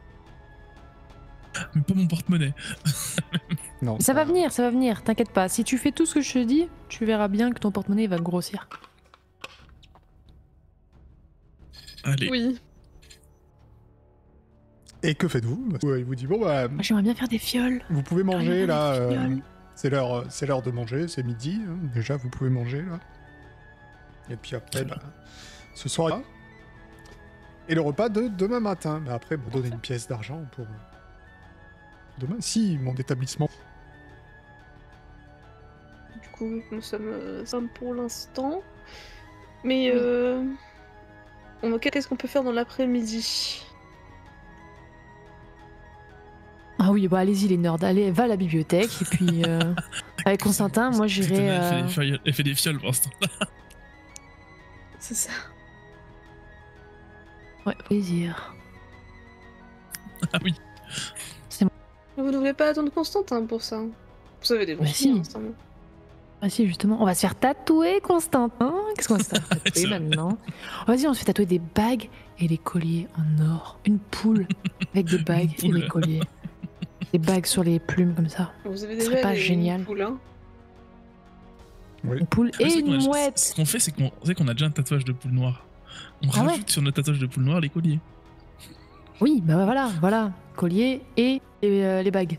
Mais pas mon porte-monnaie. Non, Ça va venir, t'inquiète pas. Si tu fais tout ce que je te dis, tu verras bien que ton porte-monnaie va grossir. Allez. Oui. Et que faites-vous? Ouais, il vous dit bon bah Moi j'aimerais bien faire des fioles. vous pouvez manger Rien, là. les fioles. C'est l'heure de manger, c'est midi. Hein. Déjà vous pouvez manger là. Et puis après bah, ce soir et le repas de demain matin. Mais après me donner une pièce d'argent pour demain. Si mon établissement. Du coup, nous sommes simples pour l'instant. Mais qu'est-ce qu'on peut faire dans l'après-midi? Ah oui, bah allez-y les nerds, allez, va à la bibliothèque et puis avec Constantin, moi j'irai. Elle fait des fioles pour l'instant. C'est ça. Ouais, plaisir. Ah oui. Vous ne voulez pas attendre Constantin pour ça? Vous avez des bons Bah filles, si. ensemble. Ah si, justement, on va se faire tatouer, Constantin. Qu'est-ce qu'on va se faire C'est tatouer vrai. maintenant? Vas-y, on se fait tatouer des bagues et des colliers en or. Une poule avec des bagues et poule. des colliers. Des bagues sur les plumes comme ça. Vous avez Ce serait déjà pas des génial. poules, hein? Une poule Ouais, et c'est qu'on a- une Ce mouette. qu'on fait, c'est qu'on a déjà un tatouage de poule noire. On Ah ouais. rajoute sur notre tatouage de poule noire les colliers. Oui, bah voilà. Collier et les bagues.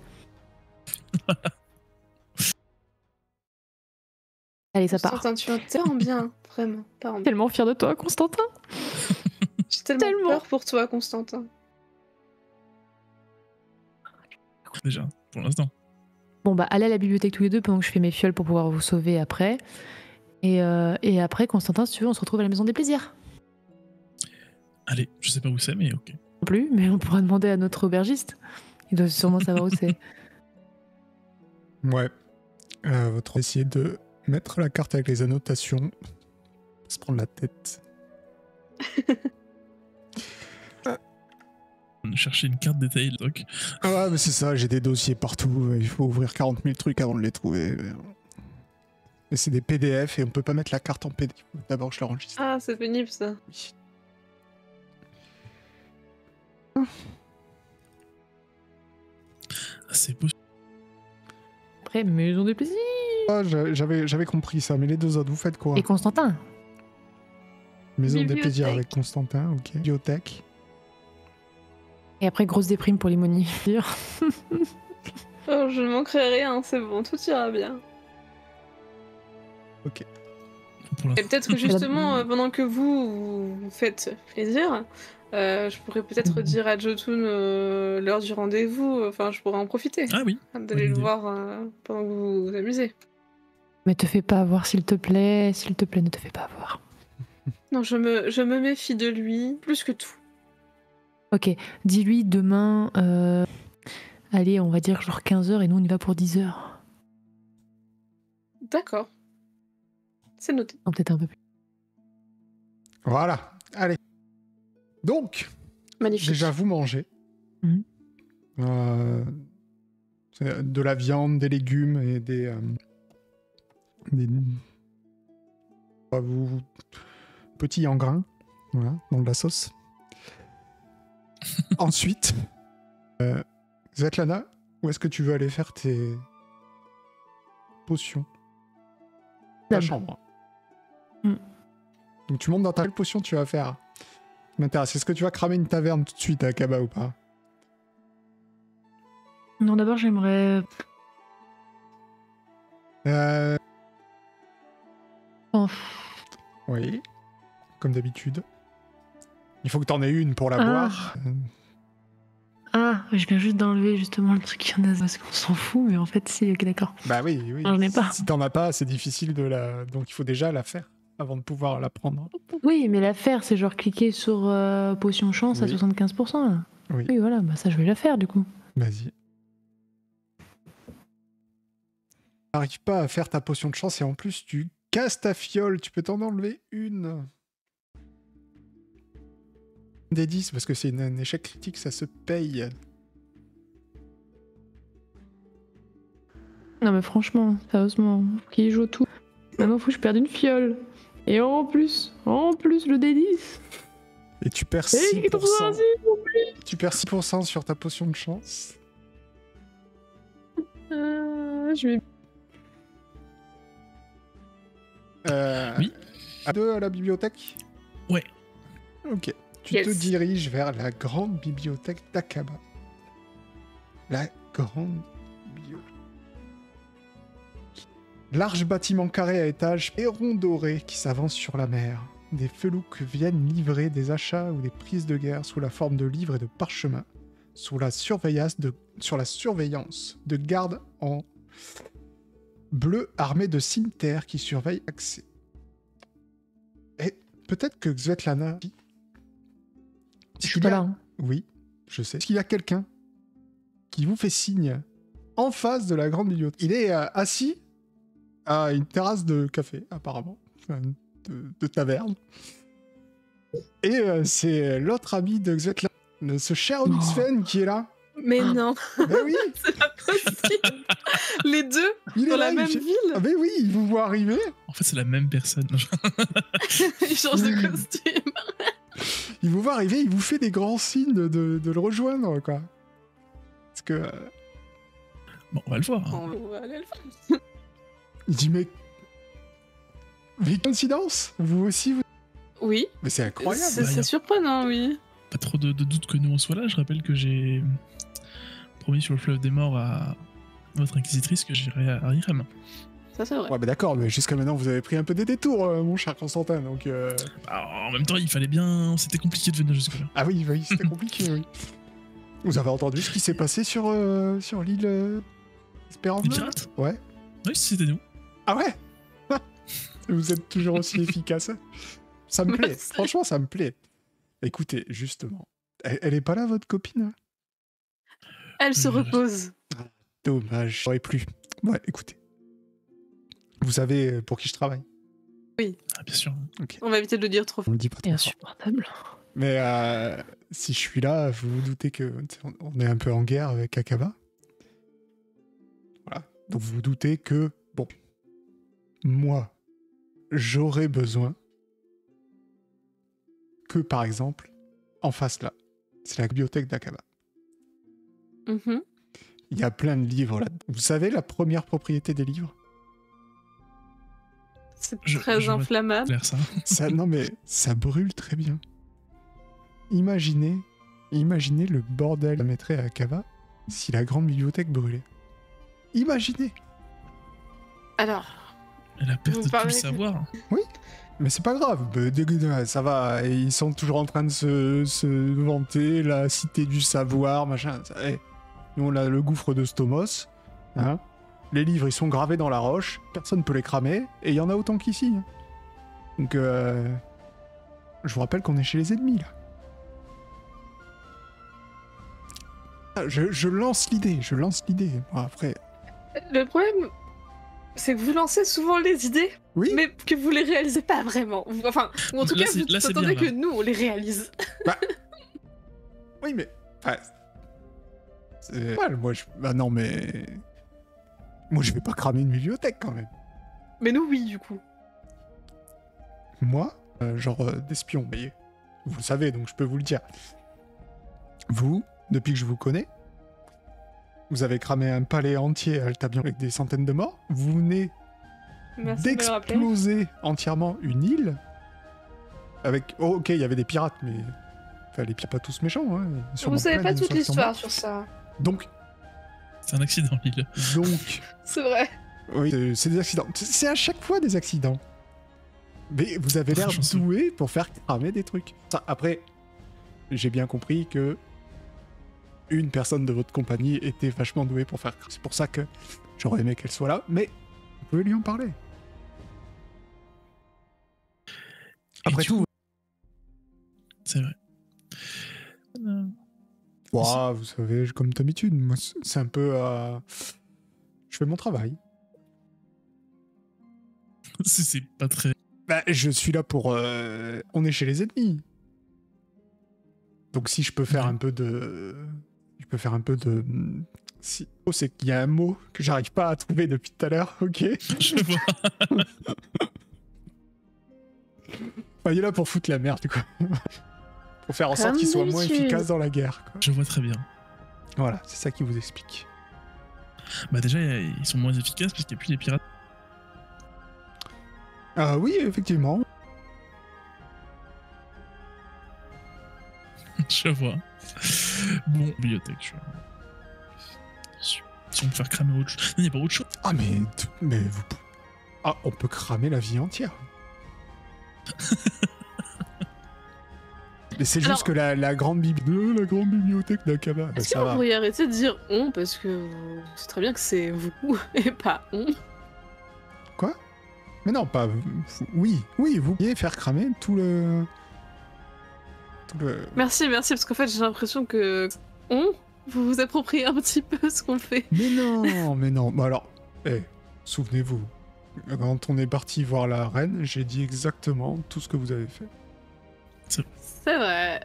Allez, ça part. Constantin, tu as tellement bien, vraiment. Pardon. Tellement fière de toi, Constantin. J'ai tellement Tellement. peur pour toi, Constantin. Déjà, pour l'instant. Bon bah allez à la bibliothèque tous les deux pendant que je fais mes fioles pour pouvoir vous sauver après. Et après, Constantin, si tu veux, on se retrouve à la maison des plaisirs. Allez, je sais pas où c'est, mais ok. Non plus, mais on pourra demander à notre aubergiste. Il doit sûrement savoir où c'est. Ouais. Votre essayer de mettre la carte avec les annotations. Se prendre la tête. Chercher une carte détaillée de doc. Ah ouais, mais c'est ça, j'ai des dossiers partout. Il faut ouvrir 40 000 trucs avant de les trouver. Et c'est des PDF et on peut pas mettre la carte en PDF. D'abord, je l'enregistre. Ah, c'est pénible ça. Oui. C'est possible. Après, maison des plaisirs. Ah, j'avais compris ça, mais les deux autres, vous faites quoi? Et Constantin. Maison des Bibliothèque. plaisirs avec Constantin, ok. Bibliothèque. Et après, grosse déprime pour les moniteurs. Oh, je ne manquerai rien, c'est bon, tout ira bien. Pour la... Et peut-être que justement, pendant que vous faites plaisir, je pourrais peut-être dire à Jotun l'heure du rendez-vous, enfin je pourrais en profiter. Ah oui. D'aller bonne le idée. voir pendant que vous vous amusez. Mais te fais pas avoir, s'il te plaît. S'il te plaît, ne te fais pas avoir. Non, je me méfie de lui, plus que tout. Ok, dis-lui demain, allez, on va dire genre 15h et nous on y va pour 10h. D'accord. C'est noté. Non, peut-être un peu plus. Voilà, allez. Donc, Magnifique. déjà, vous mangez. Mhm. C'est de la viande, des légumes et des petits en grains, voilà, dans de la sauce. Ensuite, Svetlana, où est-ce que tu veux aller faire tes potions? Ta Table. chambre. Mm. Donc tu montes dans ta quelle potion tu vas faire? M'intéresse. Est-ce que tu vas cramer une taverne tout de suite à Akaba ou pas? Non, d'abord j'aimerais... Oh, Oui, comme d'habitude. Il faut que t'en aies une pour la Ah. boire. Ah, je viens juste d'enlever justement le truc qui en a parce qu'on s'en fout, mais en fait si, ok d'accord. Bah oui, oui. J'en ai pas. Si t'en as pas, c'est difficile de la... Donc il faut déjà la faire avant de pouvoir la prendre. Oui, mais l'affaire c'est genre cliquer sur potion chance à Oui. 75%. Là. Oui. Oui, voilà, bah ça je vais la faire du coup. Vas-y. T'arrives pas à faire ta potion de chance et en plus tu casses ta fiole. Tu peux t'en enlever une. Des 10 parce que c'est un échec critique, ça se paye. Non mais franchement, sérieusement, faut qu'il joue tout. Maintenant faut que je perde une fiole. Et en plus le D10. Et tu perds Et 6%. Tu perds 6% sur ta potion de chance. Je vais... Oui. À deux à la bibliothèque? Ouais. Ok. Tu te Yes. diriges vers la grande bibliothèque d'Akaba. La grande bibliothèque. Large bâtiment carré à étages et rond doré qui s'avance sur la mer. Des felouks viennent livrer des achats ou des prises de guerre sous la forme de livres et de parchemins, sur la surveillance de gardes en bleu armés de cimeterres qui surveillent l'accès. Et peut-être que Svetlana... Je suis pas là. Hein. Oui, je sais. Est-ce qu'il y a quelqu'un qui vous fait signe en face de la grande bibliothèque? Il est assis à une terrasse de café, apparemment, enfin, de taverne. Et c'est l'autre ami de Svetlana, ce cher Onyxfen qui est là. Mais non, Ben oui, c'est pas possible. Les deux il est dans là. la même il... ville. Ah ben oui, il vous voit arriver. En fait, c'est la même personne. Ils changent de costume. Il vous voit arriver, il vous fait des grands signes de le rejoindre, quoi. Parce que... Bon, on va le voir. Hein. On va aller le faire. il dit, mais coïncidence, vous aussi, vous... Oui, Mais c'est incroyable. c'est surprenant, oui. Pas trop de doute que nous on soit là. Je rappelle que j'ai promis sur le fleuve des morts à votre inquisitrice que j'irai à Irem. Ça c'est vrai. Ouais, mais d'accord, mais jusqu'à maintenant, vous avez pris un peu des détours, mon cher Constantin, donc... En même temps, il fallait bien. C'était compliqué de venir jusque-là. Ah oui, oui, c'était compliqué, oui. Vous avez entendu ce qui s'est passé sur l'île Espérance? Les pirates? Ouais. Oui, c'était nous. Ah ouais. Vous êtes toujours aussi efficace. Ça me plaît, Merci. franchement, ça me plaît. Écoutez, justement, elle est pas là, votre copine? Elle se repose. Dommage, j'aurais plus. Ouais, écoutez. Vous savez pour qui je travaille. Ah, bien sûr. On va éviter de le dire trop On fort. le dit pas trop fort. Insupportable. Mais si je suis là, vous vous doutez que on est un peu en guerre avec Akaba. Voilà. Donc vous vous doutez que, bon, moi, j'aurais besoin que, par exemple, en face là, c'est la bibliothèque d'Akaba. Mhm. Il y a plein de livres là. Vous savez la première propriété des livres? C'est Je très vois inflammable. Claire, ça. Ça, non mais ça brûle très bien. Imaginez le bordel que ça mettrait à Akaba si la grande bibliothèque brûlait. Imaginez. Alors, La perte Vous de tout parlez le que- savoir. Mais c'est pas grave, ça va. Ils sont toujours en train de se vanter, la cité du savoir, machin. Nous on a le gouffre de Stomos. Hein. Les livres ils sont gravés dans la roche, personne peut les cramer, et il y en a autant qu'ici. Hein. Donc je vous rappelle qu'on est chez les ennemis là. Je lance l'idée. Bon, après, le problème, c'est que vous lancez souvent les idées, oui, mais que vous les réalisez pas vraiment. Enfin, ou en tout Là, cas, c'est- vous là, c'est attendez bien, que là. nous, on les réalise. oui, mais, enfin, c'est mal, moi. Bah non, mais moi je vais pas cramer une bibliothèque quand même. Mais nous, oui, du coup. Moi, d'espion, vous voyez. Vous le savez, donc je peux vous le dire. Vous, depuis que je vous connais, vous avez cramé un palais entier à Altabion avec des centaines de morts. Vous venez Merci de me le rappeler. d'exploser entièrement une île. Avec... Oh, ok, il y avait des pirates, mais... Enfin, les pirates pas tous méchants, hein. Vous savez pas toute l'histoire morts. sur ça. Donc, C'est un accident, l'île. C'est vrai. oui, c'est des accidents. C'est à chaque fois des accidents. Mais vous avez l'air Chanceux. doué pour faire cramer des trucs. Ça, après, j'ai bien compris que une personne de votre compagnie était vachement douée pour faire cramer. C'est pour ça que j'aurais aimé qu'elle soit là, mais vous pouvez lui en parler. Après du tout, coup- C'est vrai. ouah, vous savez, comme d'habitude, moi, c'est un peu... Je fais mon travail. C'est pas très. Bah, je suis là pour... On est chez les ennemis. Donc si je peux faire Ouais. un peu de... Si... Oh, c'est qu'il y a un mot que j'arrive pas à trouver depuis tout à l'heure, ok. Je vois. Bah, il est là pour foutre la merde, quoi. Pour faire en sorte Comme qu'il soit moins d'habitude. efficace dans la guerre, quoi. Je vois très bien. Voilà, c'est ça qui vous explique. Bah, déjà, ils sont moins efficaces parce qu'il n'y a plus les pirates. Ah oui, effectivement. Je vois. Bon, bibliothèque, je... Si on peut faire cramer autre chose. Non, il n'y a pas autre chose. Ah, mais vous... Ah, on peut cramer la vie entière. Mais c'est juste Alors- que la grande bibliothèque d'Akaba, bah, Est-ce que ça vous va. pourriez arrêter de dire on parce que c'est très bien que c'est vous et pas on. Quoi? Mais non, pas... Oui, vous pourriez faire cramer tout le... Merci, parce qu'en fait j'ai l'impression que vous vous appropriez un petit peu ce qu'on fait. Mais non. Bah alors, souvenez-vous, quand on est parti voir la reine, j'ai dit exactement tout ce que vous avez fait. C'est vrai.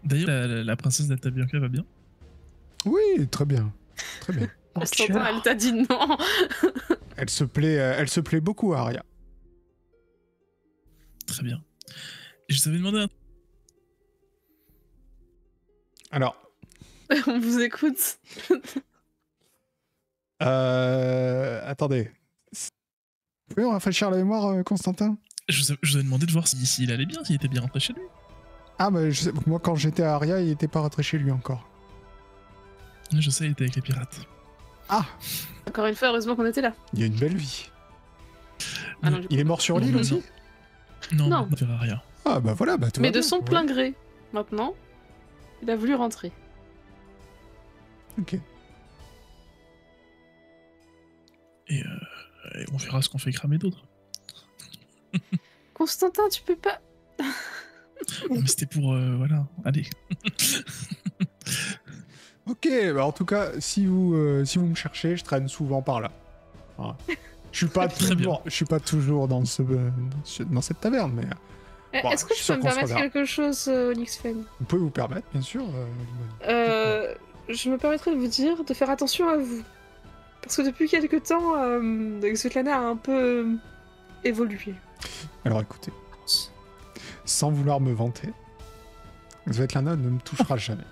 D'ailleurs, la princesse d'Altabianca va bien. Oui, très bien. On s'entend, elle t'a dit non. Elle se plaît beaucoup à Arya. Très bien. Et je t'avais demandé un... Alors, On vous écoute. attendez. Vous pouvez me rafraîchir la mémoire, Constantin? Je vous avais demandé de voir s'il allait bien, s'il était bien rentré chez lui. Ah, bah, moi, quand j'étais à Arya, il était pas rentré chez lui encore. Je sais, il était avec les pirates. Ah, Encore une fois, heureusement qu'on était là. il y a une belle vie. Ah non, du coup. Il est mort sur l'île Non, aussi? Non, Non. on ne verra rien. Ah, bah voilà, bah tout Mais va de bien, son ouais. plein gré. Maintenant, il a voulu rentrer. Ok. Et on verra ce qu'on fait cramer d'autres. Constantin, tu peux pas. Non, mais c'était pour... voilà, allez. Ok. Ok, bah en tout cas, si vous me cherchez, je traîne souvent par là. Voilà. Je suis pas toujours dans dans cette taverne, mais bon, Est-ce que je suis je sûr peux me qu'on se permettre reverra. quelque chose, Onyxfen? Vous pouvez vous permettre, bien sûr. Je me permettrais de vous dire de faire attention à vous. Parce que depuis quelques temps, Svetlana a un peu évolué. Alors écoutez, sans vouloir me vanter, Svetlana ne me touchera jamais.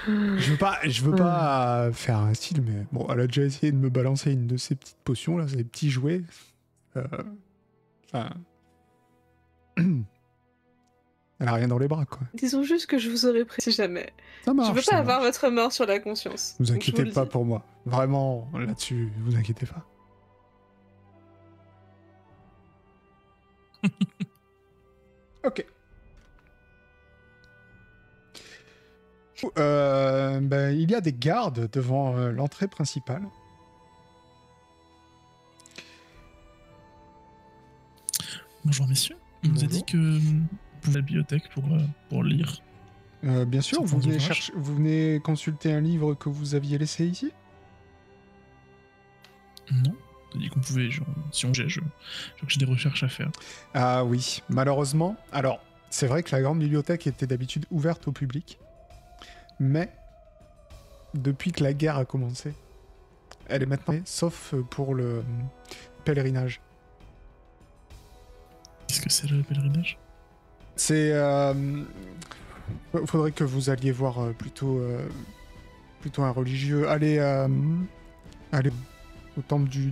Je veux pas faire un style, mais bon, elle a déjà essayé de me balancer une de ces petites potions là, ces petits jouets. Enfin, elle a rien dans les bras, quoi. Disons juste que je vous aurais pris si jamais. Ça marche. Je veux ça pas avoir marche. votre mort sur la conscience. Vous Donc, inquiétez je vous le pas dis. pour moi. Vraiment, là-dessus, vous inquiétez pas. Ok. Il y a des gardes devant l'entrée principale. Bonjour messieurs. On vous a Bonjour. dit que vous pouvez à la bibliothèque pour lire. Bien sûr, Certains vous venez consulter un livre que vous aviez laissé ici? Non. On a dit qu'on pouvait, genre, si on j'ai des recherches à faire. Ah oui, malheureusement. Alors, c'est vrai que la grande bibliothèque était d'habitude ouverte au public, mais depuis que la guerre a commencé, elle est maintenant fermée, sauf pour le pèlerinage. Qu'est-ce que c'est le pèlerinage? C'est... faudrait que vous alliez voir plutôt un religieux. Allez au temple du...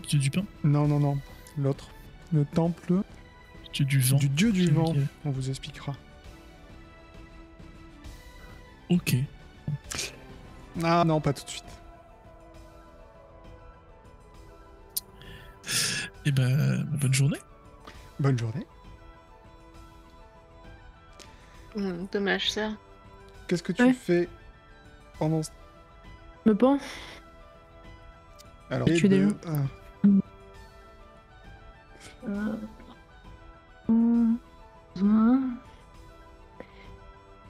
Dieu du pain? Non, l'autre. Le temple Dieu du vent? du dieu du vent. Ok. On vous expliquera. Ok. Ah non, pas tout de suite. Eh ben, bonne journée. Bonne journée. Dommage ça. Qu'est-ce que tu Ouais. fais pendant ce... Mais bon, Alors, Je suis déjà.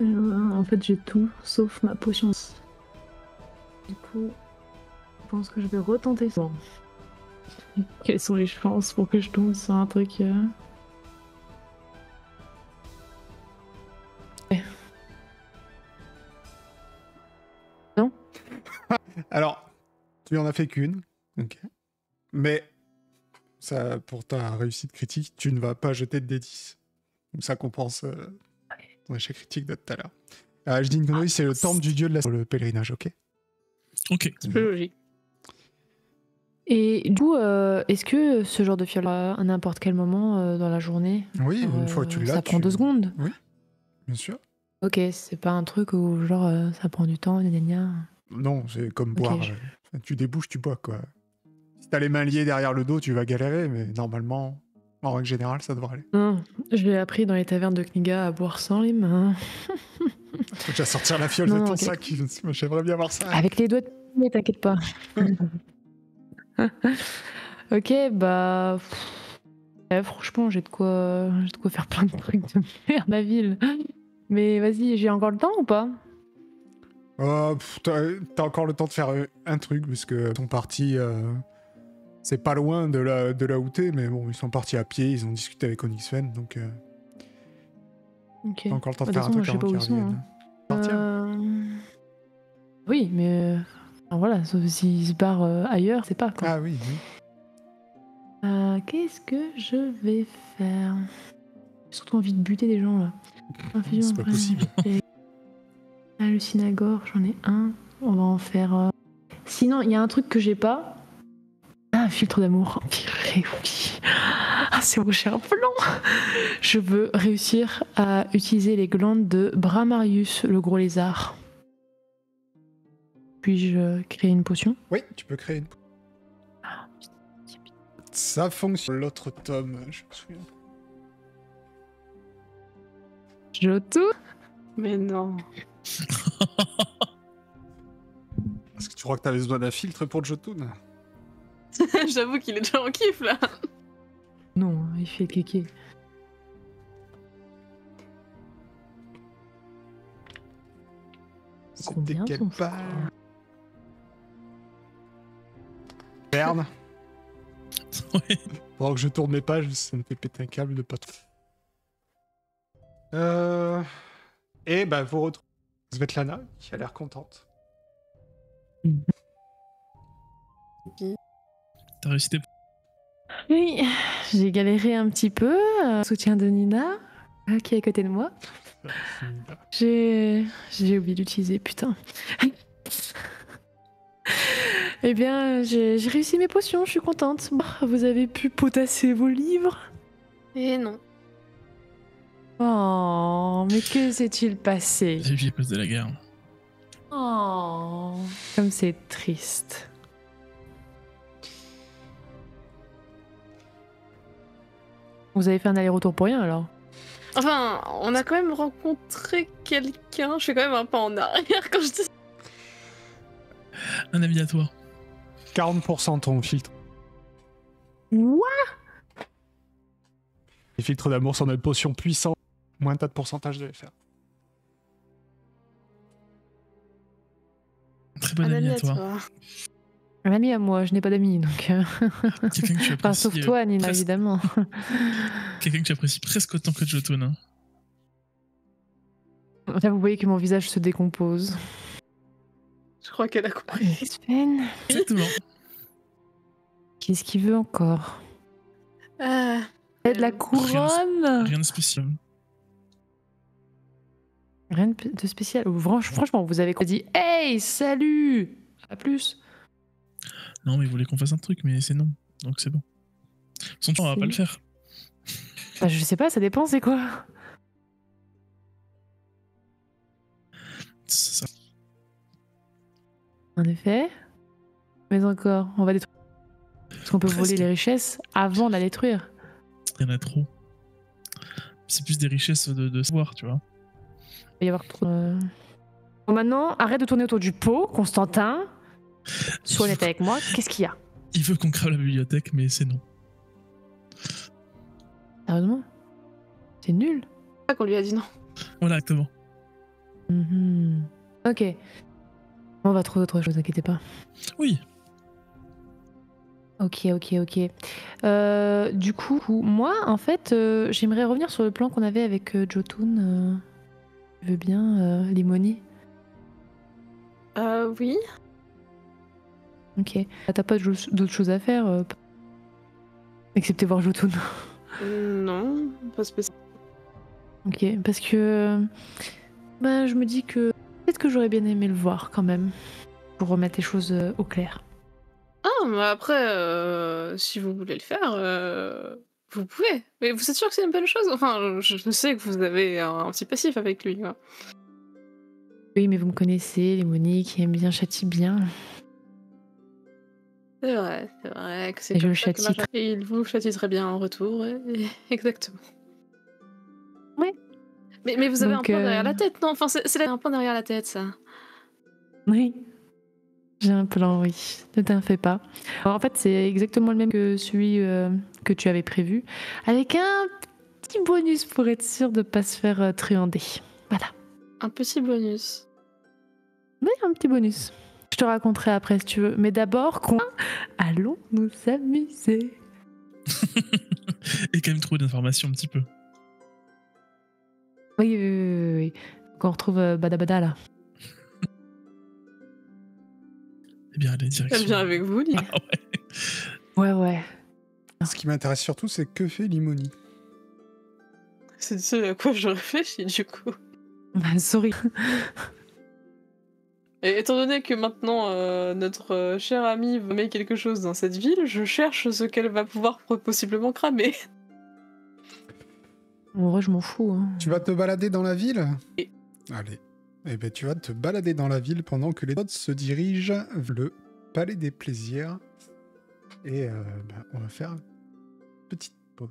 En fait, j'ai tout sauf ma potion. Du coup, je pense que je vais retenter ça. Quelles sont les chances pour que je tombe sur un truc Alors, tu en as fait qu'une. Ok. Mais, ça, pour ta réussite critique, tu ne vas pas jeter de D10. Donc ça compense ton échec critique de tout à l'heure. Je dis une connerie, c'est le temple du dieu de le pèlerinage, ok? Ok. C'est plus logique. Et du coup, est-ce que ce genre de fiole à n'importe quel moment dans la journée Oui, genre, une fois que tu l'as, ça prend 2 secondes. Bien sûr. Ok, c'est pas un truc où genre ça prend du temps, gna gna gna. Non, c'est comme Ok, boire. Tu débouches, tu bois, quoi. Si t'as les mains liées derrière le dos, tu vas galérer, mais normalement, en règle générale, ça devrait aller. Non, je l'ai appris dans les tavernes de Kniga à boire sans les mains. Faut déjà sortir la fiole Non, de ton ok. sac. J'aimerais bien voir ça. Avec les doigts de pied, t'inquiète pas. Ok, bah. Franchement, j'ai de quoi faire plein de trucs de merde à la ville. Mais vas-y, j'ai encore le temps ou pas? T'as encore le temps de faire un truc, parce que ton parti, c'est pas loin de là où t'es, mais bon, ils sont partis à pied, ils ont discuté avec Onyxfen, donc Ok. t'as encore le temps de Bah, faire un de toute truc façon, avant je sais qu'ils pas où ils sont, reviennent. Partir Oui, mais. Enfin, voilà, sauf s'ils se barrent ailleurs, c'est pas quoi. Ah oui, oui. Qu'est-ce que je vais faire? J'ai surtout envie de buter des gens là. Infusion C'est pas vraiment. possible. Et hallucinagore, j'en ai un. On va en faire. Sinon, il y a un truc que j'ai pas. Ah, filtre d'amour. Purée, oui. Ah, c'est mon cher plan. Je veux réussir à utiliser les glandes de Bramarius, le gros lézard. Puis-je créer une potion? Oui, tu peux créer une... Ça fonctionne. L'autre tome, je me souviens. Joto? Mais non. Est-ce que tu crois que t'avais besoin d'un filtre pour Jotun? J'avoue qu'il est déjà en kiff là. Non, il fait kéké. C'était combien quelle ton page? score? Merde. Ouais. Pendant que je tourne mes pages, ça me fait péter un câble de pas trop. Et bah vous retrouvez Svetlana qui a l'air contente. T'as réussi tes... Oui, j'ai galéré un petit peu. Soutien de Nina, qui est à côté de moi. J'ai oublié d'utiliser, putain. Eh bien, j'ai réussi mes potions, je suis contente. Bah, vous avez pu potasser vos livres. Et non. Oh, mais que s'est-il passé? La vie à cause de la guerre. Oh, comme c'est triste. Vous avez fait un aller-retour pour rien alors? Enfin, on a quand même rencontré quelqu'un. Je fais quand même un pas en arrière quand je dis. Un ami à toi. 40% ton filtre. What? Les filtres d'amour sont des potions puissantes. Moins t'as de pourcentage de les faire. Un très bon Un ami à toi. Un ami à moi, je n'ai pas d'amis donc. Quelqu'un que tu Enfin, apprécies. sauf toi, Nina, presque- évidemment. Quelqu'un que tu apprécies presque autant que Jotun. Hein. Là, vous voyez que mon visage se décompose. Je crois qu'elle a compris. Sven, Exactement. qu'est-ce qu'il veut encore? Ah, De la couronne? Rien de spécial. Rien de spécial. Franchement, vous avez dit hey, salut! À plus. Non, mais il voulait qu'on fasse un truc, mais c'est non. Donc c'est bon. Son tour, on va Si. pas le faire. Bah, je sais pas, ça dépend, c'est quoi? C'est ça. En effet. Mais encore, on va détruire. Parce qu'on peut Presque. voler les richesses avant de la détruire. Il y en a trop. C'est plus des richesses de savoir, tu vois. Il va y avoir trop. Bon, maintenant, arrête de tourner autour du pot, Constantin. Sois honnête avec moi, qu'est-ce qu'il y a? Il veut qu'on crave la bibliothèque, mais c'est non. Sérieusement? C'est nul. c'est pas qu'on lui a dit non. Voilà, exactement. Mhm. Ok. On va trouver autre chose, inquiétez pas. Oui. Ok. Du coup, moi, en fait, j'aimerais revenir sur le plan qu'on avait avec Jotun. Tu veux bien, Limoni? Oui. Ok. T'as pas d'autres choses à faire excepté voir Jotun. Non, pas spécial. Ok, parce que bah, je me dis que peut-être que j'aurais bien aimé le voir quand même, pour remettre les choses au clair. Ah, mais après, si vous voulez le faire, vous pouvez. Mais vous êtes sûr que c'est une bonne chose? Enfin, je sais que vous avez un petit passif avec lui, quoi. Oui, mais vous me connaissez, Limoni qui aime bien châtie bien. C'est vrai que c'est Et je comme le ça que châtie marche. Et il vous châtie très bien en retour, exactement. Ouais. Mais vous avez Donc, un plan derrière la tête, non? Enfin, c'est un plan derrière la tête, ça. Oui, j'ai un plan, oui. Ne t'en fais pas. Alors, en fait, c'est exactement le même que celui que tu avais prévu, avec un petit bonus pour être sûr de pas se faire truander. Voilà. Un petit bonus. Mais un petit bonus. Je te raconterai après si tu veux. Mais d'abord, allons nous amuser. Et quand même trop d'informations un petit peu. Oui. Qu'on retrouve Badabada là. Eh bien, la direction. Elle vient avec vous, Lee. Ah ouais. Ouais. Ce qui m'intéresse surtout, c'est que fait Limoni. C'est ce à quoi je réfléchis, du coup. Sorry. Et étant donné que maintenant notre chère amie met quelque chose dans cette ville, je cherche ce qu'elle va pouvoir possiblement cramer. En vrai, je m'en fous. Hein. Tu vas te balader dans la ville? Oui. Allez. Eh ben, tu vas te balader dans la ville pendant que les autres se dirigent vers le Palais des Plaisirs. Et on va faire une petite pause.